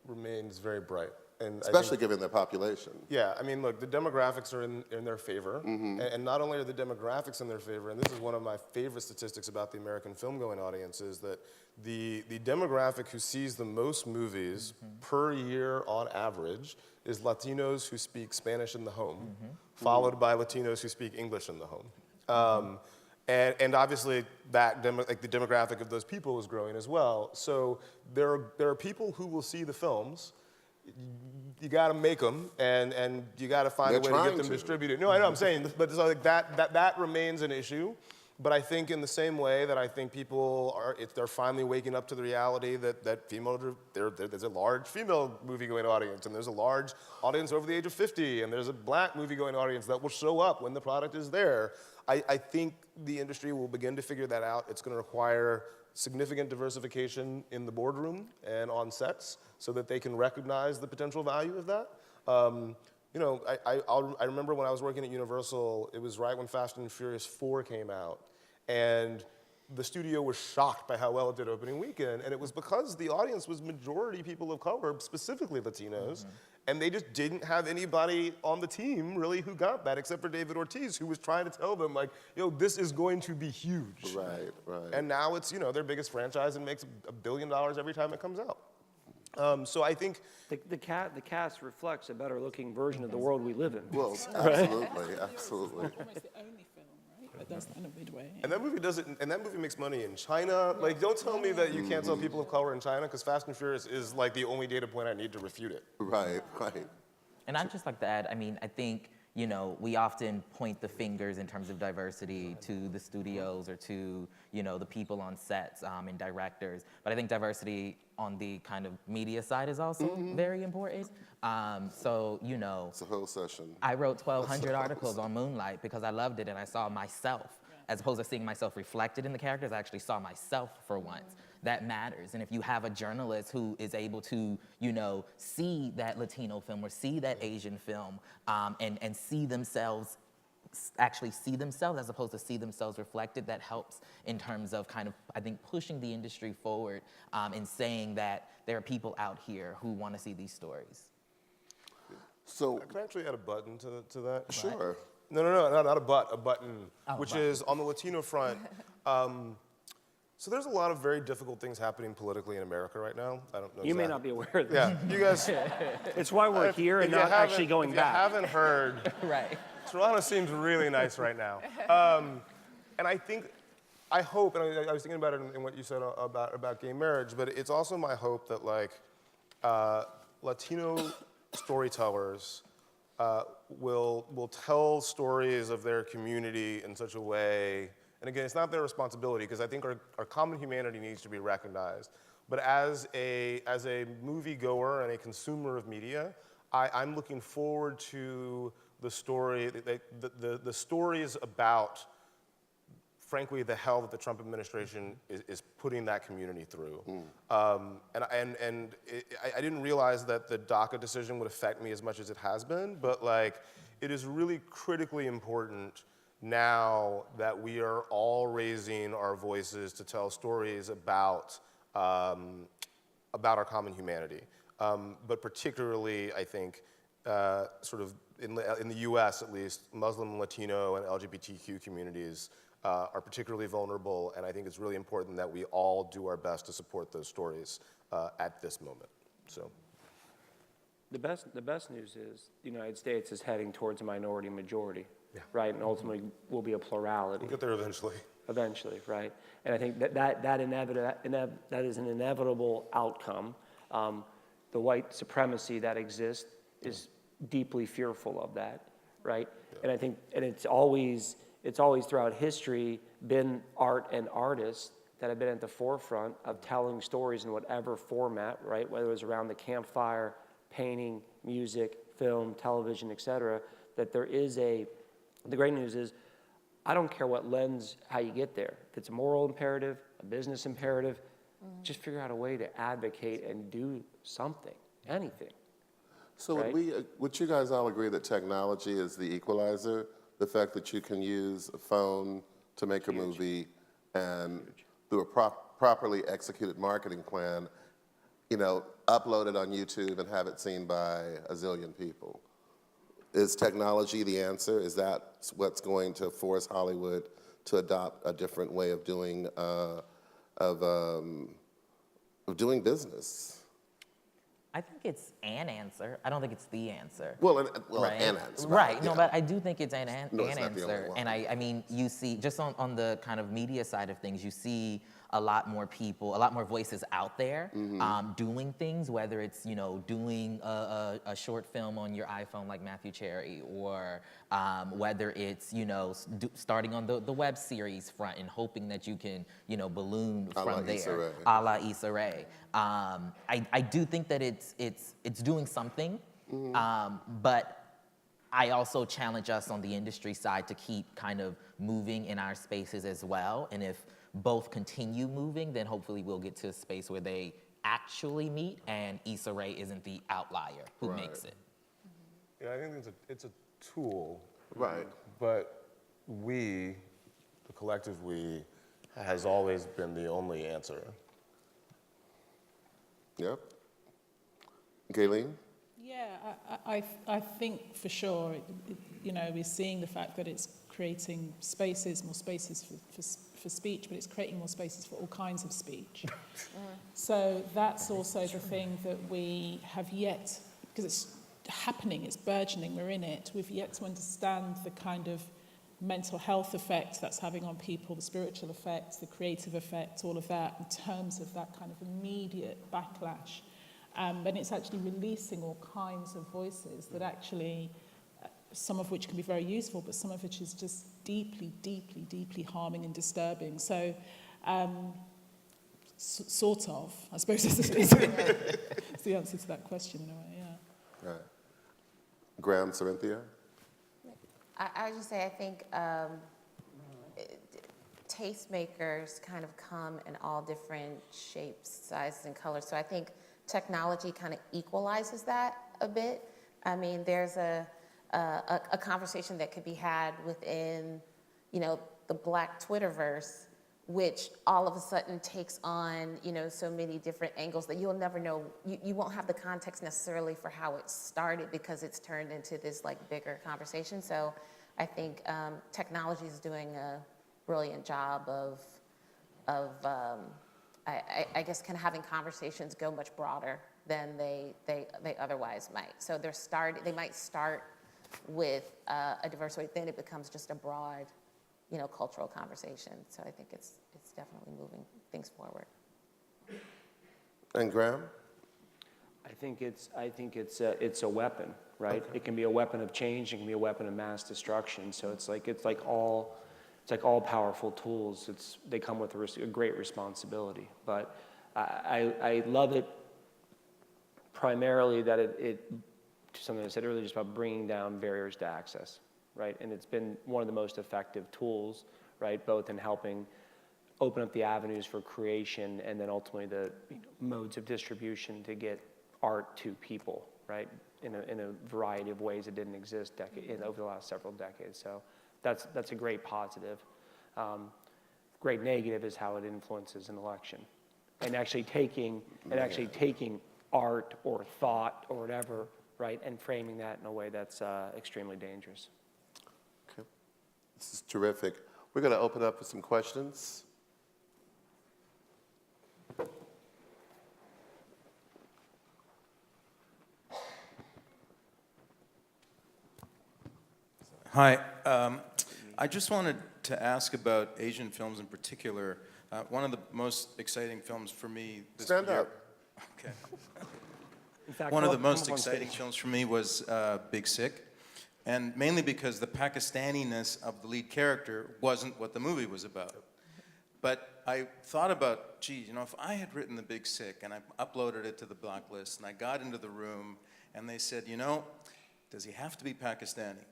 [SPEAKER 3] remains very bright. And
[SPEAKER 2] especially given their population.
[SPEAKER 3] Yeah, I mean, look, the demographics are in their favor. And not only are the demographics in their favor, and this is one of my favorite statistics about the American film-going audience, is that the demographic who sees the most movies per year on average is Latinos who speak Spanish in the home, followed by Latinos who speak English in the home. And obviously, the demographic of those people is growing as well. So there are people who will see the films. You got to make them, and you got to find a way to get them distributed. No, I know I'm saying, but so like that remains an issue. But I think in the same way that I think people they're finally waking up to the reality that there's a large female movie-going audience, and there's a large audience over the age of 50, and there's a black movie-going audience that will show up when the product is there. I think the industry will begin to figure that out. It's going to require significant diversification in the boardroom and on sets so that they can recognize the potential value of that. I remember when I was working at Universal, it was right when Fast and Furious 4 came out, and the studio was shocked by how well it did opening weekend, and it was because the audience was majority people of color, specifically Latinos, and they just didn't have anybody on the team really who got that except for David Ortiz, who was trying to tell them like, this is going to be huge.
[SPEAKER 2] Right.
[SPEAKER 3] And now it's, their biggest franchise and makes $1 billion every time it comes out. So I think
[SPEAKER 4] the cast reflects a better looking version of the world we live in.
[SPEAKER 2] Well, absolutely, absolutely.
[SPEAKER 6] Almost the only film, right, that does that in a midway.
[SPEAKER 3] And that movie does it, and that movie makes money in China. Like, don't tell me that you can't tell people of color in China, because Fast and Furious is like the only data point I need to refute it.
[SPEAKER 2] Right.
[SPEAKER 7] And I'd just like to add, I think, we often point the fingers in terms of diversity to the studios or to, the people on sets and directors. But I think diversity on the kind of media side is also very important. It's
[SPEAKER 2] a whole session.
[SPEAKER 7] I wrote 1,200 articles on Moonlight because I loved it and I saw myself. As opposed to seeing myself reflected in the characters, I actually saw myself for once. That matters. And if you have a journalist who is able to, see that Latino film or see that Asian film and see themselves, actually see themselves as opposed to see themselves reflected, that helps in terms of kind of, I think, pushing the industry forward and saying that there are people out here who want to see these stories.
[SPEAKER 2] So
[SPEAKER 3] I can actually add a button to that.
[SPEAKER 2] Sure.
[SPEAKER 3] No, not a button, which is on the Latino front. So there's a lot of very difficult things happening politically in America right now. I don't know.
[SPEAKER 4] You may not be aware of this.
[SPEAKER 3] Yeah, you guys.
[SPEAKER 4] It's why we're here and not actually going back.
[SPEAKER 3] If you haven't heard,
[SPEAKER 7] Right.
[SPEAKER 3] Toronto seems really nice right now. And I hope, and I was thinking about it in what you said about gay marriage, but it's also my hope that Latino storytellers will tell stories of their community in such a way, And again, it's not their responsibility, because I think our common humanity needs to be recognized. But as a moviegoer and a consumer of media, I'm looking forward to the stories about, frankly, the hell that the Trump administration is putting that community through. I didn't realize that the DACA decision would affect me as much as it has been, but like, it is really critically important now that we are all raising our voices to tell stories about our common humanity. But particularly, I think, sort of in the US at least, Muslim, Latino, and LGBTQ communities are particularly vulnerable, and I think it's really important that we all do our best to support those stories at this moment. So,
[SPEAKER 4] The best news is the United States is heading towards a minority majority, right? And ultimately will be a plurality.
[SPEAKER 3] we'll get there eventually.
[SPEAKER 4] Eventually, right? And I think that is an inevitable outcome. The white supremacy that exists is deeply fearful of that, right? Yeah. And I think, and it's always throughout history been art and artists that have been at the forefront of telling stories in whatever format, right? Whether it was around the campfire, painting, music, film, television, et cetera, that there is the great news is, I don't care what lens, how you get there. If it's a moral imperative, a business imperative, just figure out a way to advocate and do something, anything.
[SPEAKER 2] So
[SPEAKER 4] right?
[SPEAKER 2] would you guys all agree that technology is the equalizer? The fact that you can use a phone to make a movie and through a properly executed marketing plan, upload it on YouTube and have it seen by a zillion people. Is technology the answer? Is that what's going to force Hollywood to adopt a different way of doing business?
[SPEAKER 7] I think it's an answer. I don't think it's the answer.
[SPEAKER 2] Well,
[SPEAKER 7] right?
[SPEAKER 2] an answer.
[SPEAKER 7] Right.
[SPEAKER 2] Yeah.
[SPEAKER 7] No, but I do think it's an
[SPEAKER 2] it's not the only
[SPEAKER 7] answer.
[SPEAKER 2] one.
[SPEAKER 7] And I mean, you see, just on the kind of media side of things, you see a lot more people, a lot more voices out there doing things, whether it's, doing a short film on your iPhone like Matthew Cherry, or whether it's, starting on the web series front and hoping that you can, balloon from there, a la Issa Rae. I do think that it's doing something, but I also challenge us on the industry side to keep kind of moving in our spaces as well. And if both continue moving, then hopefully we'll get to a space where they actually meet and Issa Rae isn't the outlier who makes it.
[SPEAKER 3] Yeah, I think it's a tool.
[SPEAKER 2] Right.
[SPEAKER 3] But the collective we, has always been the only answer.
[SPEAKER 2] Yep. Gayleen?
[SPEAKER 6] Yeah, I think for sure, we're seeing the fact that it's creating more spaces for speech, but it's creating more spaces for all kinds of speech. So that's also the thing that we have yet, because it's happening, it's burgeoning, we're in it, we've yet to understand the kind of mental health effect that's having on people, the spiritual effects, the creative effects, all of that, in terms of that kind of immediate backlash. And it's actually releasing all kinds of voices that actually, some of which can be very useful, but some of which is just deeply, deeply, deeply harming and disturbing. So, sort of, I suppose is the answer to that question in a way, yeah.
[SPEAKER 2] Right. Graham, Cynthia?
[SPEAKER 5] I would just say, I think tastemakers kind of come in all different shapes, sizes, and colors. So I think technology kind of equalizes that a bit. I mean, there's a conversation that could be had within, the Black Twitterverse, which all of a sudden takes on, so many different angles that you'll never know. You won't have the context necessarily for how it started because it's turned into this bigger conversation. So I think technology is doing a brilliant job of I guess kind of having conversations go much broader than they otherwise might. So they might start with a diverse way, then it becomes just a broad, cultural conversation. So I think it's definitely moving things forward.
[SPEAKER 2] And Graham?
[SPEAKER 4] I think it's a weapon, right? Okay. It can be a weapon of change. It can be a weapon of mass destruction. So it's like all it's like all powerful tools. They come with a great responsibility. But I love it primarily that it something I said earlier, just about bringing down barriers to access, right? And it's been one of the most effective tools, right? Both in helping open up the avenues for creation and then ultimately the modes of distribution to get art to people, right? In a variety of ways that didn't exist over the last several decades. So that's a great positive. Great negative is how it influences an election. And actually taking art or thought or whatever, right, and framing that in a way that's extremely dangerous.
[SPEAKER 2] Okay. This is terrific. We're going to open up for some questions.
[SPEAKER 8] Hi. I just wanted to ask about Asian films in particular. One of the most exciting films for me this year.
[SPEAKER 2] Stand up.
[SPEAKER 8] Okay.
[SPEAKER 4] In fact,
[SPEAKER 8] One of the
[SPEAKER 4] come up
[SPEAKER 8] most
[SPEAKER 4] on
[SPEAKER 8] exciting
[SPEAKER 4] stage.
[SPEAKER 8] films for me was Big Sick, and mainly because the Pakistaniness of the lead character wasn't what the movie was about. But I thought about, geez, if I had written The Big Sick and I uploaded it to the blacklist and I got into the room and they said, does he have to be Pakistani?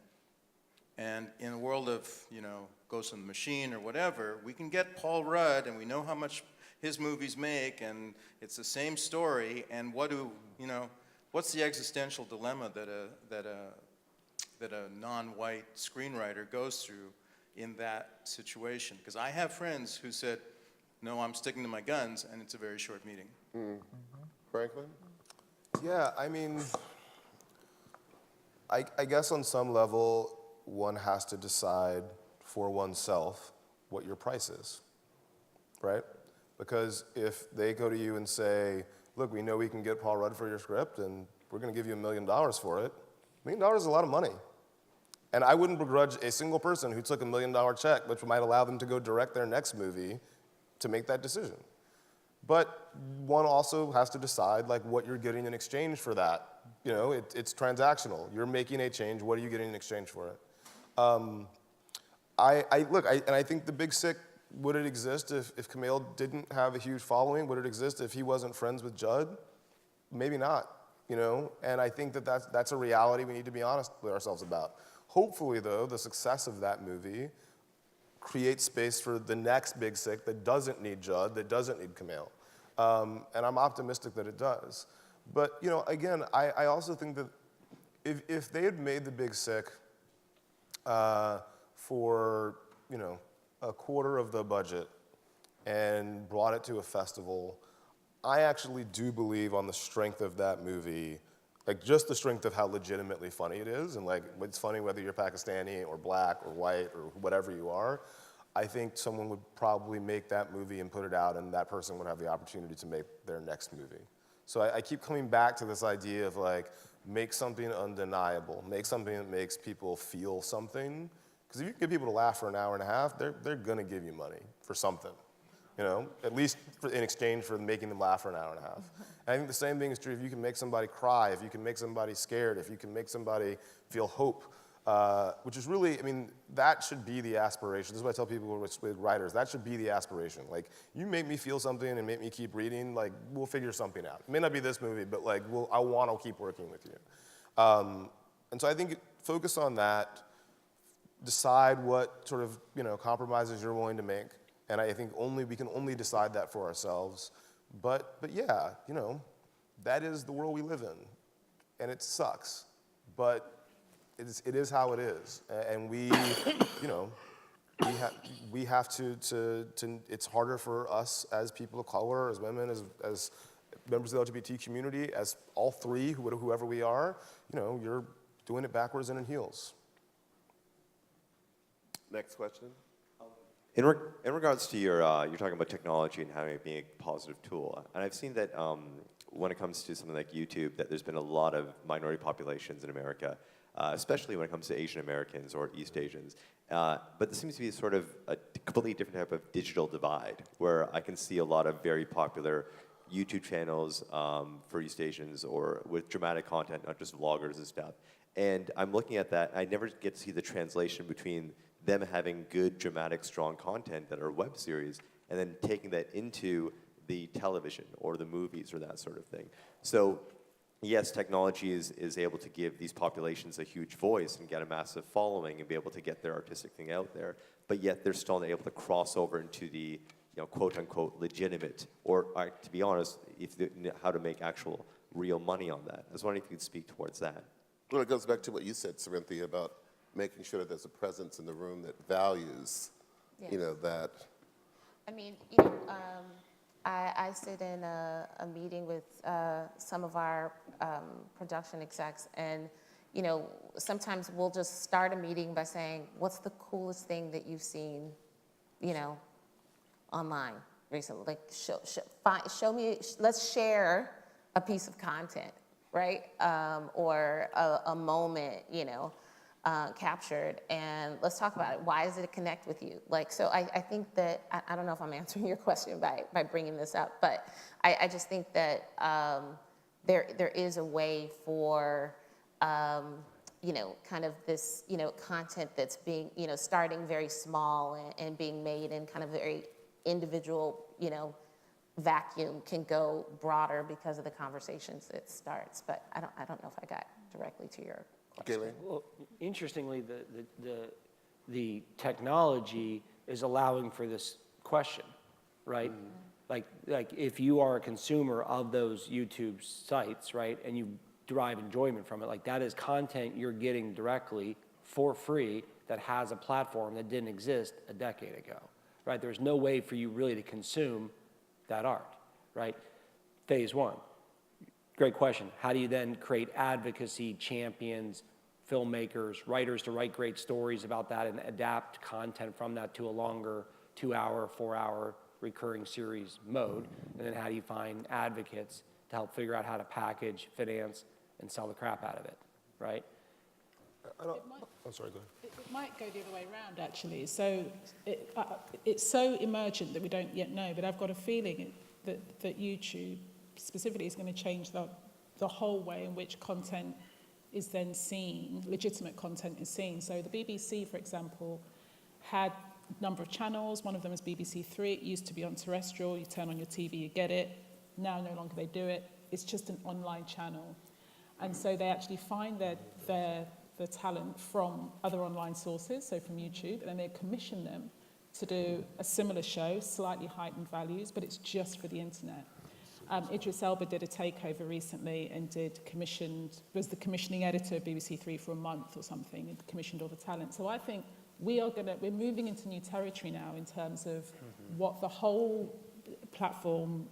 [SPEAKER 8] And in a world of, Ghost in the Machine or whatever, we can get Paul Rudd and we know how much his movies make and it's the same story, and what's the existential dilemma that a non-white screenwriter goes through in that situation? Because I have friends who said, no, I'm sticking to my guns, and it's a very short meeting.
[SPEAKER 2] Mm. Franklin?
[SPEAKER 3] Yeah, I mean, I guess on some level, one has to decide for oneself what your price is, right? Because if they go to you and say, look, we know we can get Paul Rudd for your script, and we're going to give you $1 million for it, $1 million is a lot of money. And I wouldn't begrudge a single person who took $1 million check, which might allow them to go direct their next movie, to make that decision. But one also has to decide what you're getting in exchange for that. It's transactional. You're making a change. What are you getting in exchange for it? I think The Big Sick, would it exist if Kumail didn't have a huge following? Would it exist if he wasn't friends with Judd? Maybe not. And I think that's a reality we need to be honest with ourselves about. Hopefully, though, the success of that movie creates space for the next Big Sick that doesn't need Judd, that doesn't need Kumail. And I'm optimistic that it does. But, again, I also think that if they had made The Big Sick for, a quarter of the budget and brought it to a festival, I actually do believe on the strength of that movie, just the strength of how legitimately funny it is, and it's funny whether you're Pakistani or black or white or whatever you are, I think someone would probably make that movie and put it out, and that person would have the opportunity to make their next movie. So I keep coming back to this idea of make something undeniable, make something that makes people feel something. Because if you can get people to laugh for an hour and a half, they're gonna give you money for something. At least in exchange for making them laugh for an hour and a half. And I think the same thing is true if you can make somebody cry, if you can make somebody scared, if you can make somebody feel hope, which is really, that should be the aspiration. This is what I tell people with writers, that should be the aspiration. You make me feel something and make me keep reading, we'll figure something out. It may not be this movie, but I want to keep working with you. And so I think focus on that, decide what sort of, compromises you're willing to make. And I think we can only decide that for ourselves. But yeah, that is the world we live in. And it sucks. But it is how it is. And we, we have to, it's harder for us as people of color, as women, as members of the LGBT community, as all three, whoever we are, you're doing it backwards and in heels.
[SPEAKER 2] Next question.
[SPEAKER 9] In regards to you're talking about technology and having it being a positive tool, and I've seen that when it comes to something like YouTube, that there's been a lot of minority populations in America, especially when it comes to Asian Americans or East Asians. But there seems to be sort of a completely different type of digital divide, where I can see a lot of very popular YouTube channels for East Asians or with dramatic content, not just vloggers and stuff. And I'm looking at that, I never get to see the translation between them having good, dramatic, strong content that are web series, and then taking that into the television or the movies or that sort of thing. So yes, technology is able to give these populations a huge voice and get a massive following and be able to get their artistic thing out there, but yet they're still not able to cross over into the quote unquote legitimate, or to be honest, how to make actual real money on that. I was wondering if you could speak towards that.
[SPEAKER 2] Well, it goes back to what you said, Cerinthia, about making sure that there's a presence in the room that values, that.
[SPEAKER 5] I mean, I sit in a meeting with some of our production execs, and sometimes we'll just start a meeting by saying, "What's the coolest thing that you've seen, online recently? Like, show me. Let's share a piece of content, right? Or a moment, captured, and let's talk about it. Why does it connect with you? Like, so I think that, I don't know if I'm answering your question by bringing this up, but I just think that there is a way for, kind of this, content that's being, starting very small and being made in kind of very individual, vacuum can go broader because of the conversations it starts. But I don't know if I got directly to your question.
[SPEAKER 4] Well, interestingly, the technology is allowing for this question, right? Like if you are a consumer of those YouTube sites, right, and you derive enjoyment from it, like that is content you're getting directly for free that has a platform that didn't exist a decade ago, right? There's no way for you really to consume that art, right? Phase one. Great question. How do you then create advocacy champions, filmmakers, writers to write great stories about that and adapt content from that to a longer 2-hour, 4-hour recurring series mode? And then how do you find advocates to help figure out how to package, finance, and sell the crap out of it, right?
[SPEAKER 3] I'm sorry, go ahead.
[SPEAKER 6] It might go the other way around, actually. So it's so emergent that we don't yet know, but I've got a feeling that YouTube specifically is going to change the whole way in which content is then seen, legitimate content is seen. So the BBC, for example, had a number of channels. One of them is BBC Three. It used to be on terrestrial. You turn on your TV, you get it. Now no longer they do it. It's just an online channel. And so they actually find their talent from other online sources, so from YouTube, and then they commission them to do a similar show, slightly heightened values, but it's just for the internet. Idris Elba did a takeover recently and was the commissioning editor of BBC Three for a month or something, and commissioned all the talent. So I think we're moving into new territory now in terms of what the whole platform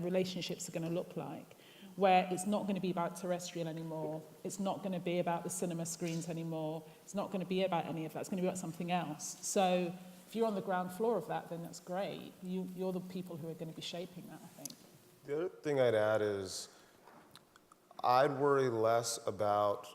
[SPEAKER 6] relationships are going to look like, where it's not going to be about terrestrial anymore. It's not going to be about the cinema screens anymore. It's not going to be about any of that. It's going to be about something else. So if you're on the ground floor of that, then that's great. You're the people who are going to be shaping that, I think.
[SPEAKER 3] The other thing I'd add is I'd worry less about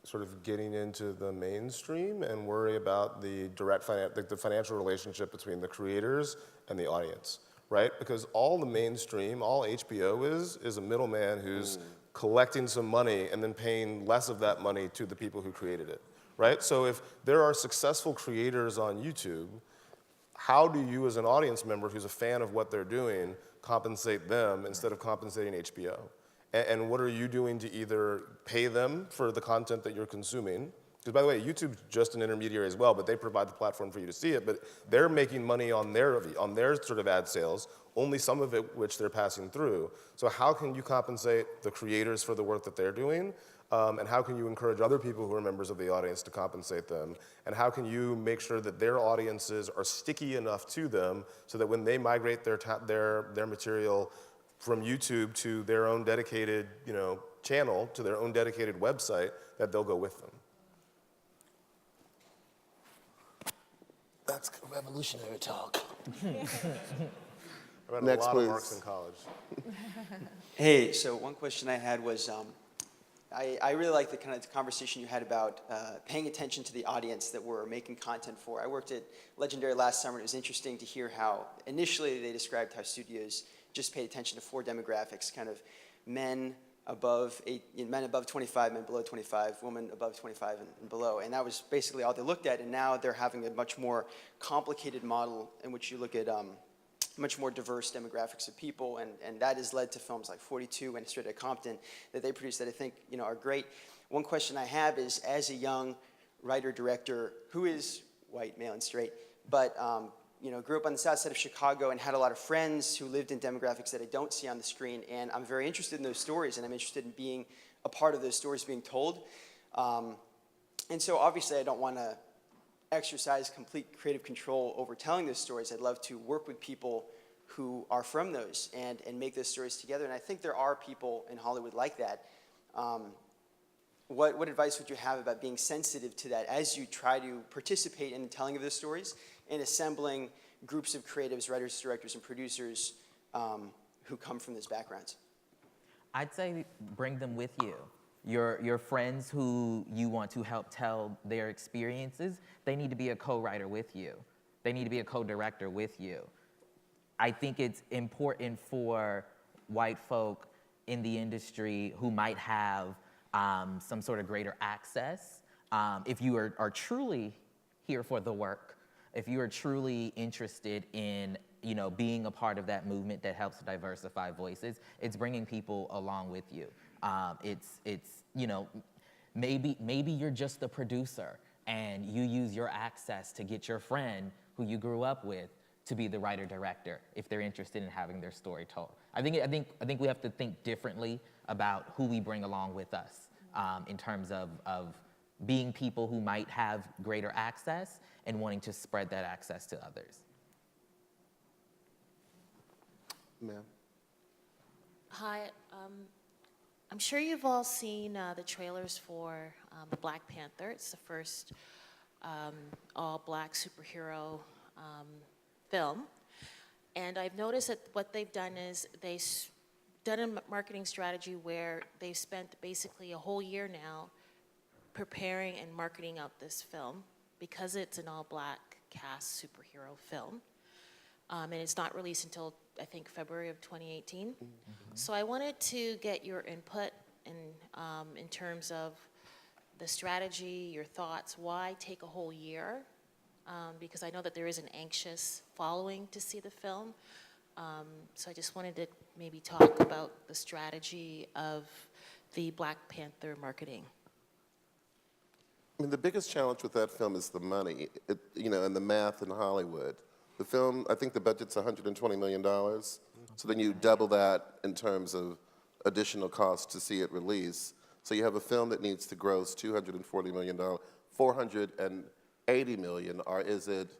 [SPEAKER 3] sort of getting into the mainstream and worry about the the financial relationship between the creators and the audience, right? Because all the mainstream, all HBO is a middleman who's collecting some money and then paying less of that money to the people who created it, right? So if there are successful creators on YouTube, how do you as an audience member who's a fan of what they're doing compensate them instead of compensating HBO? And what are you doing to either pay them for the content that you're consuming? Because by the way, YouTube's just an intermediary as well, but they provide the platform for you to see it. But they're making money on their sort of ad sales, only some of it which they're passing through. So how can you compensate the creators for the work that they're doing? And how can you encourage other people who are members of the audience to compensate them? And how can you make sure that their audiences are sticky enough to them so that when they migrate their material from YouTube to their own dedicated channel, to their own dedicated website, that they'll go with them?
[SPEAKER 10] That's revolutionary talk.
[SPEAKER 3] I read
[SPEAKER 2] Next,
[SPEAKER 3] a lot
[SPEAKER 2] please.
[SPEAKER 3] of Marx in college.
[SPEAKER 11] Hey, so one question I had was, I really like the kind of conversation you had about paying attention to the audience that we're making content for. I worked at Legendary last summer, and it was interesting to hear how initially they described how studios just paid attention to 4 demographics, kind of men men above 25, men below 25, women above 25 and below. And that was basically all they looked at. And now they're having a much more complicated model in which you look at much more diverse demographics of people. And that has led to films like 42 and Straight Outta Compton that they produce that I think are great. One question I have is, as a young writer-director who is white, male, and straight, but grew up on the south side of Chicago and had a lot of friends who lived in demographics that I don't see on the screen, and I'm very interested in those stories, and I'm interested in being a part of those stories being told. And so obviously I don't want to exercise complete creative control over telling those stories. I'd love to work with people who are from those and make those stories together, and I think there are people in Hollywood like that. What advice would you have about being sensitive to that as you try to participate in the telling of those stories and assembling groups of creatives, writers, directors, and producers who come from those backgrounds?
[SPEAKER 7] I'd say bring them with you. Your friends who you want to help tell their experiences, they need to be a co-writer with you. They need to be a co-director with you. I think it's important for white folk in the industry who might have some sort of greater access. If you are truly here for the work, if you are truly interested in being a part of that movement that helps diversify voices, it's bringing people along with you. It's maybe you're just the producer and you use your access to get your friend who you grew up with to be the writer-director if they're interested in having their story told. I think we have to think differently about who we bring along with us in terms of being people who might have greater access and wanting to spread that access to others.
[SPEAKER 2] Ma'am.
[SPEAKER 12] Hi, I'm sure you've all seen the trailers for the Black Panther. It's the first all-black superhero film. And I've noticed that what they've done is they've done a marketing strategy where they've spent basically a whole year now preparing and marketing out this film because it's an all-black cast superhero film. And it's not released until, I think, February of 2018. Mm-hmm. So I wanted to get your input in terms of the strategy, your thoughts. Why take a whole year? Because I know that there is an anxious following to see the film. So I just wanted to maybe talk about the strategy of the Black Panther marketing.
[SPEAKER 2] I mean, the biggest challenge with that film is the money, and the math in Hollywood. The film, I think the budget's $120 million. So then you double that in terms of additional costs to see it release. So you have a film that needs to gross $240 million, $480 million, or is it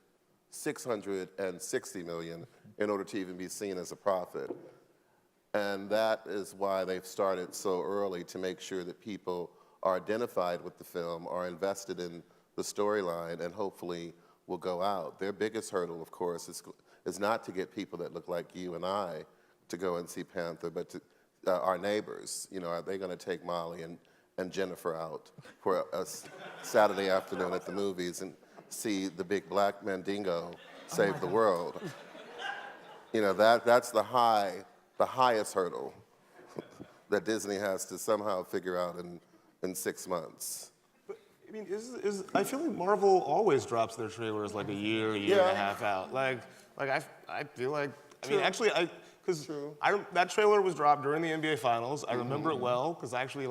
[SPEAKER 2] $660 million in order to even be seen as a profit? And that is why they've started so early, to make sure that people are identified with the film, are invested in the storyline, and hopefully will go out. Their biggest hurdle, of course, is not to get people that look like you and I to go and see Panther, but to our neighbors. Are they going to take Molly and Jennifer out for a Saturday afternoon at the movies and see the big black Mandingo save the world? That's the highest hurdle that Disney has to somehow figure out in 6 months.
[SPEAKER 3] I mean, I feel like Marvel always drops their trailers like a year and a half out. Like I feel like, I mean, actually, because that trailer was dropped during the NBA Finals. I remember it well because I actually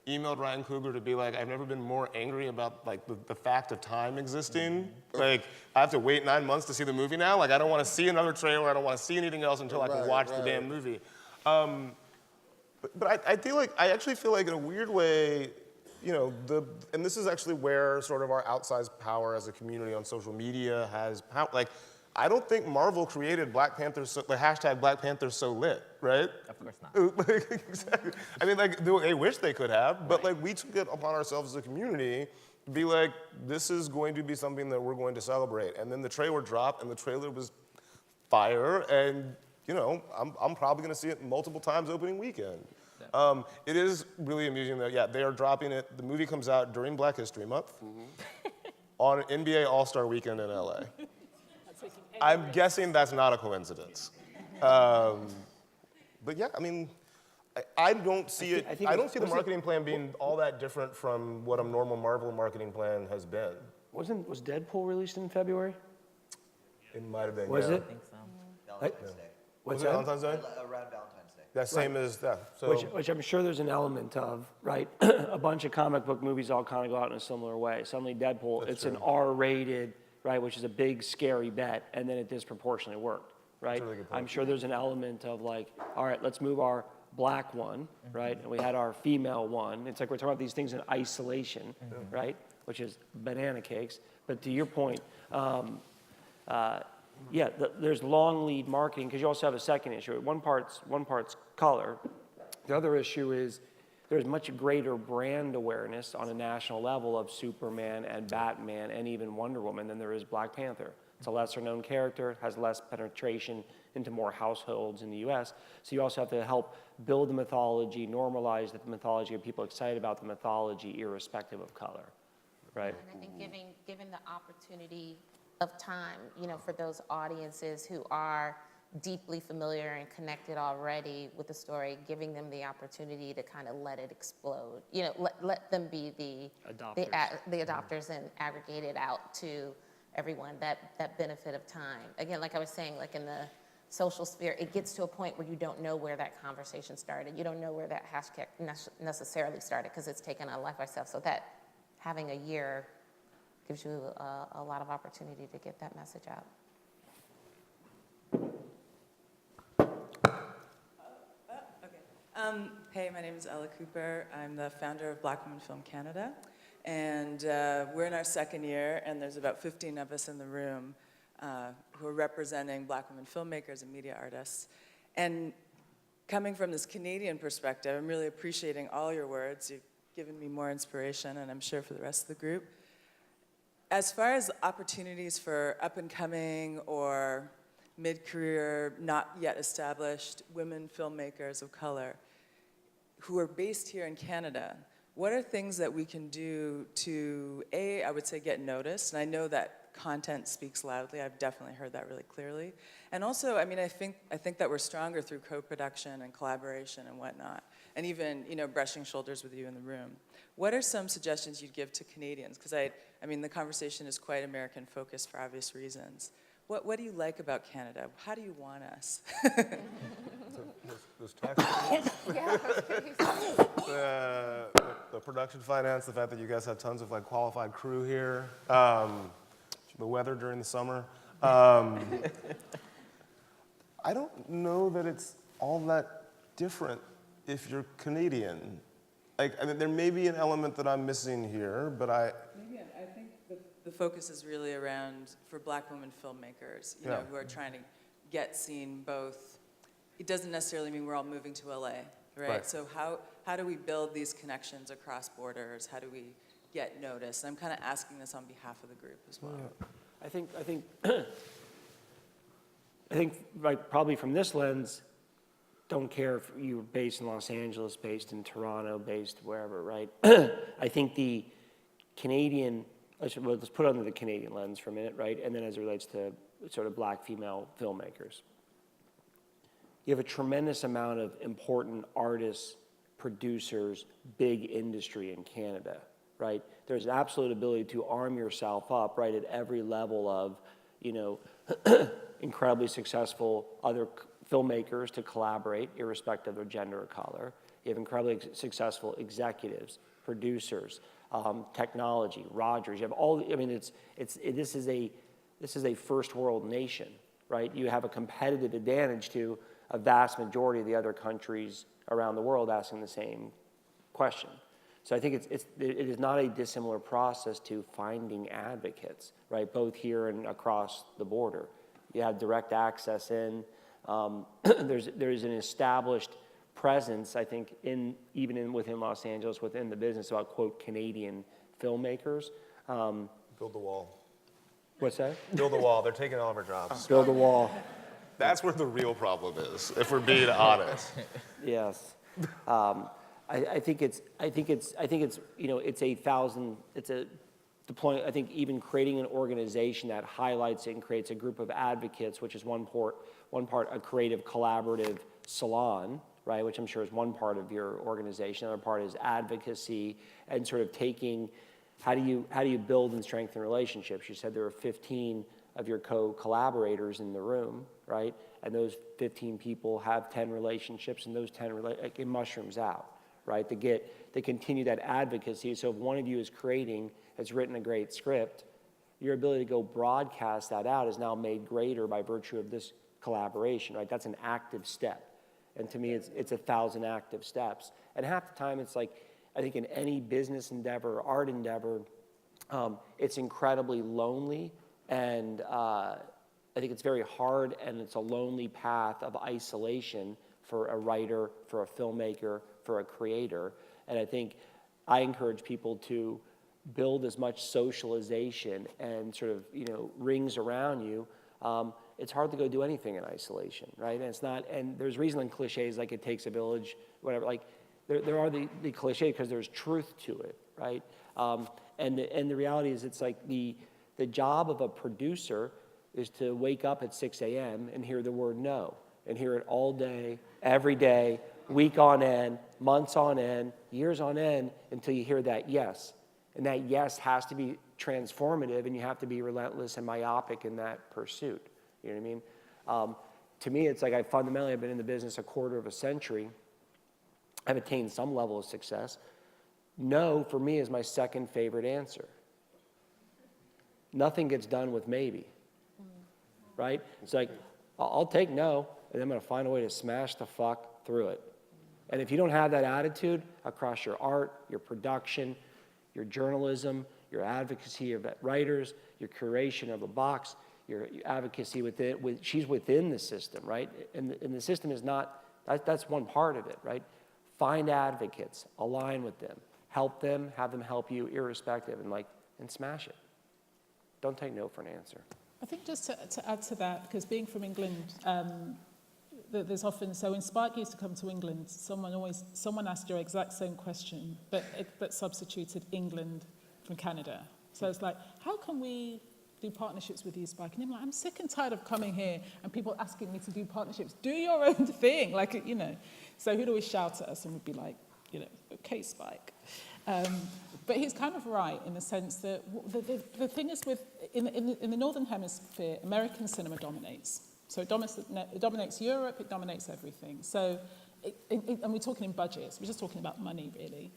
[SPEAKER 3] emailed Ryan Coogler to be like, I've never been more angry about the fact of time existing. I have to wait 9 months to see the movie now. I don't want to see another trailer. I don't want to see anything else until I can watch the damn movie. But I actually feel like in a weird way, and this is actually where sort of our outsized power as a community on social media has power. I don't think Marvel created Black Panther, the hashtag Black Panther so lit, right?
[SPEAKER 7] Of course not.
[SPEAKER 3] Exactly. I mean, they wish they could have, but we took it upon ourselves as a community to be like, this is going to be something that we're going to celebrate. And then the trailer dropped, and the trailer was fire, and I'm probably going to see it multiple times opening weekend. It is really amusing that, they are dropping it. The movie comes out during Black History Month on NBA All-Star Weekend in LA. I'm guessing that's not a coincidence. But yeah, I mean, I don't see it.
[SPEAKER 4] I think
[SPEAKER 3] I don't see the
[SPEAKER 4] was it-
[SPEAKER 3] marketing plan being all that different from what a normal Marvel marketing plan has been.
[SPEAKER 4] Was Deadpool released in February?
[SPEAKER 3] It might have been.
[SPEAKER 4] Was
[SPEAKER 3] yeah.
[SPEAKER 4] it?
[SPEAKER 7] I think so.
[SPEAKER 13] Valentine's Day.
[SPEAKER 4] What's
[SPEAKER 3] Was it
[SPEAKER 4] that?
[SPEAKER 3] Valentine's Day?
[SPEAKER 13] Around Valentine's Day.
[SPEAKER 3] That same as that. So
[SPEAKER 4] Which I'm sure there's an element of, right? A bunch of comic book movies all kind of go out in a similar way. Suddenly Deadpool, it's an R-rated, right, which is a big scary bet, and then it disproportionately worked, right?
[SPEAKER 3] That's a really good point.
[SPEAKER 4] I'm sure there's an element of like, all right, let's move our black one, right? And we had our female one. It's like we're talking about these things in isolation, right? Which is banana cakes. But to your point, yeah, there's long lead marketing because you also have a second issue. One part's color. The other issue is there's much greater brand awareness on a national level of Superman and Batman and even Wonder Woman than there is Black Panther. It's a lesser known character, has less penetration into more households in the US. So you also have to help build the mythology, normalize the mythology, get people excited about the mythology irrespective of color, right?
[SPEAKER 5] And I think given the opportunity of time, you know, for those audiences who are deeply familiar and connected already with the story, giving them the opportunity to kind of let it explode. You know, let them be the adopters and aggregate it out to everyone, that benefit of time. Again, like I was saying, like in the social sphere, it gets to a point where you don't know where that conversation started. You don't know where that hashtag necessarily started because it's taken on life by itself. So that having a year gives you a lot of opportunity to get that message out.
[SPEAKER 14] Hey, my name is Ella Cooper. I'm the founder of Black Women Film Canada. And we're in our second year, and there's about 15 of us in the room who are representing Black women filmmakers and media artists. And coming from this Canadian perspective, I'm really appreciating all your words. You've given me more inspiration, and I'm sure for the rest of the group. As far as opportunities for up-and-coming or mid-career, not yet established women filmmakers of color who are based here in Canada, what are things that we can do to, A, I would say get noticed, and I know that content speaks loudly, I've definitely heard that really clearly, and also, I mean, I think that we're stronger through co-production and collaboration and whatnot, and even, you know, brushing shoulders with you in the room. What are some suggestions you'd give to Canadians? Because I mean, the conversation is quite American-focused for obvious reasons. What do you like about Canada? How do you want us?
[SPEAKER 3] Those tax the production finance, the fact that you guys have tons of like qualified crew here, the weather during the summer. I don't know that it's all that different if you're Canadian. Like, I mean, there may be an element that I'm missing here, but
[SPEAKER 14] Maybe I think the focus is really around for Black women filmmakers, you know, who are trying to get seen both. It doesn't necessarily mean we're all moving to LA, right? So how do we build these connections across borders? How do we get noticed? And I'm kind of asking this on behalf of the group as well.
[SPEAKER 4] I think like probably from this lens, don't care if you're based in Los Angeles, based in Toronto, based wherever, right? I think the Canadian, let's put it under the Canadian lens for a minute, right? And then as it relates to sort of Black female filmmakers. You have a tremendous amount of important artists, producers, big industry in Canada, right? There's an absolute ability to arm yourself up, right, at every level of, you know, incredibly successful other filmmakers to collaborate, irrespective of their gender or color. You have incredibly successful executives, producers, technology, Rogers. You have all. I mean, this is a first world nation, right? You have a competitive advantage to a vast majority of the other countries around the world asking the same question. So I think it is not a dissimilar process to finding advocates, right? Both here and across the border. You have direct access in. There's an established presence, I think, even within Los Angeles, within the business about, quote, Canadian filmmakers.
[SPEAKER 3] build the wall.
[SPEAKER 4] What's that?
[SPEAKER 3] Build the wall. They're taking all of our jobs.
[SPEAKER 4] Build the wall.
[SPEAKER 3] That's where the real problem is, if we're being honest.
[SPEAKER 4] Yes. I think it's you know, it's a deploying, I think even creating an organization that highlights it and creates a group of advocates, which is one part a creative collaborative salon, right, which I'm sure is one part of your organization. Another part is advocacy and sort of taking, how do you build and strengthen relationships? You said there are 15 of your co-collaborators in the room, right? And those 15 people have 10 relationships, and those 10 it mushrooms out, right? To continue that advocacy. So if one of you is has written a great script, your ability to go broadcast that out is now made greater by virtue of this collaboration, right? That's an active step. And to me, it's 1,000 active steps. And half the time, it's like, I think in any business endeavor, art endeavor, it's incredibly lonely, and I think it's very hard, and it's a lonely path of isolation for a writer, for a filmmaker, for a creator. And I think I encourage people to build as much socialization and sort of, rings around you. It's hard to go do anything in isolation, right? And it's not, and there's reason in cliches like it takes a village, whatever, like there are the cliches because there's truth to it, right? And the reality is it's like the job of a producer is to wake up at 6 a.m. and hear the word no, and hear it all day, every day, week on end, months on end, years on end, until you hear that yes. And that yes has to be transformative, and you have to be relentless and myopic in that pursuit. You know what I mean? To me, it's like I've been in the business a quarter of a century. I've attained some level of success. No, for me, is my second favorite answer. Nothing gets done with maybe, right? It's like, I'll take no, and I'm going to find a way to smash the fuck through it. And if you don't have that attitude across your art, your production, your journalism, your advocacy of writers, your curation of a box, your advocacy she's within the system, right? And the system is not, that's one part of it, right? Find advocates, align with them, help them, have them help you irrespective, and smash it. Don't take no for an answer.
[SPEAKER 6] I think just to add to that, because being from England, there's often, so when Spike used to come to England, someone asked your exact same question, but substituted England from Canada. So it's like, how can we do partnerships with you, Spike? And I'm like, I'm sick and tired of coming here and people asking me to do partnerships. Do your own thing, So he'd always shout at us and we'd be like, okay, Spike. But he's kind of right in the sense that the thing is in the Northern Hemisphere, American cinema dominates. So it dominates Europe, it dominates everything. So, and we're talking in budgets, we're just talking about money, really.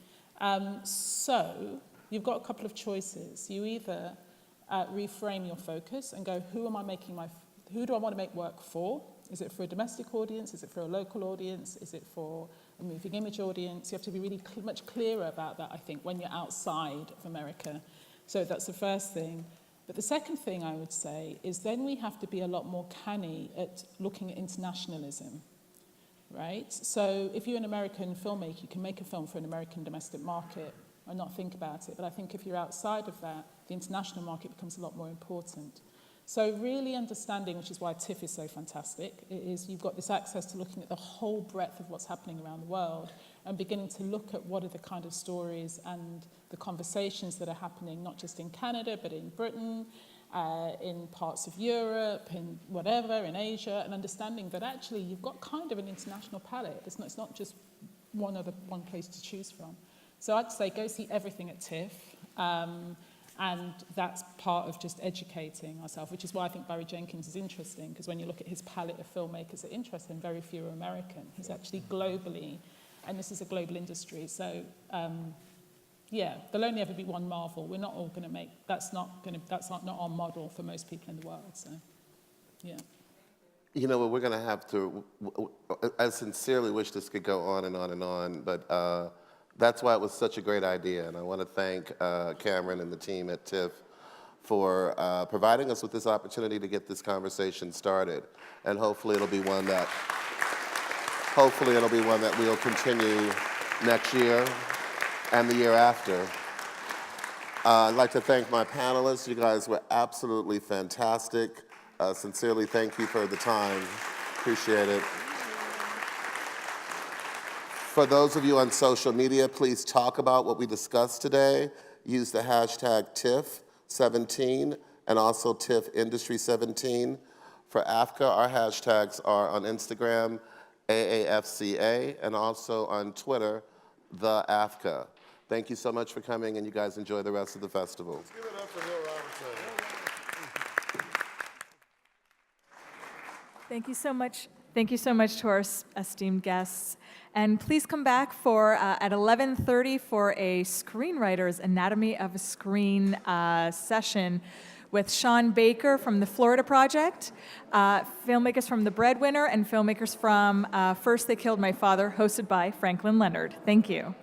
[SPEAKER 6] So you've got a couple of choices. You either reframe your focus and go, who do I want to make work for? Is it for a domestic audience? Is it for a local audience? Is it for a moving image audience? You have to be really much clearer about that, I think, when you're outside of America. So that's the first thing. But the second thing I would say is then we have to be a lot more canny at looking at internationalism, right? So if you're an American filmmaker, you can make a film for an American domestic market and not think about it. But I think if you're outside of that, the international market becomes a lot more important. So really understanding, which is why TIFF is so fantastic, is you've got this access to looking at the whole breadth of what's happening around the world and beginning to look at what are the kind of stories and the conversations that are happening, not just in Canada, but in Britain, in parts of Europe, in whatever, in Asia, and understanding that actually you've got kind of an international palette. It's not just one place to choose from. So I'd say go see everything at TIFF. And that's part of just educating ourselves, which is why I think Barry Jenkins is interesting, because when you look at his palette of filmmakers that interest him, very few are American. He's actually globally, and this is a global industry. So, there'll only ever be one Marvel. We're not all going to make, that's not our model for most people in the world. So, yeah.
[SPEAKER 2] You know what, we're going to have to, I sincerely wish this could go on and on and on, but that's why it was such a great idea, and I want to thank Cameron and the team at TIFF for providing us with this opportunity to get this conversation started, and hopefully it'll be one that we'll continue next year and the year after. I'd like to thank my panelists. You guys were absolutely fantastic. Sincerely, thank you for the time. Appreciate it. For those of you on social media, please talk about what we discussed today. Use the hashtag TIFF17 and also TIFF Industry 17. For AFCA, our hashtags are on Instagram AAFCA, and also on Twitter, the AFCA. Thank you so much for coming, and you guys enjoy the rest of the festival.
[SPEAKER 3] Let's give it up for Will Robertson.
[SPEAKER 15] Thank you so much. Thank you so much to our esteemed guests. And please come back for at 11:30 for a Screenwriter's Anatomy of a Screen session with Sean Baker from the Florida Project, filmmakers from The Breadwinner, and filmmakers from First They Killed My Father, hosted by Franklin Leonard. Thank you.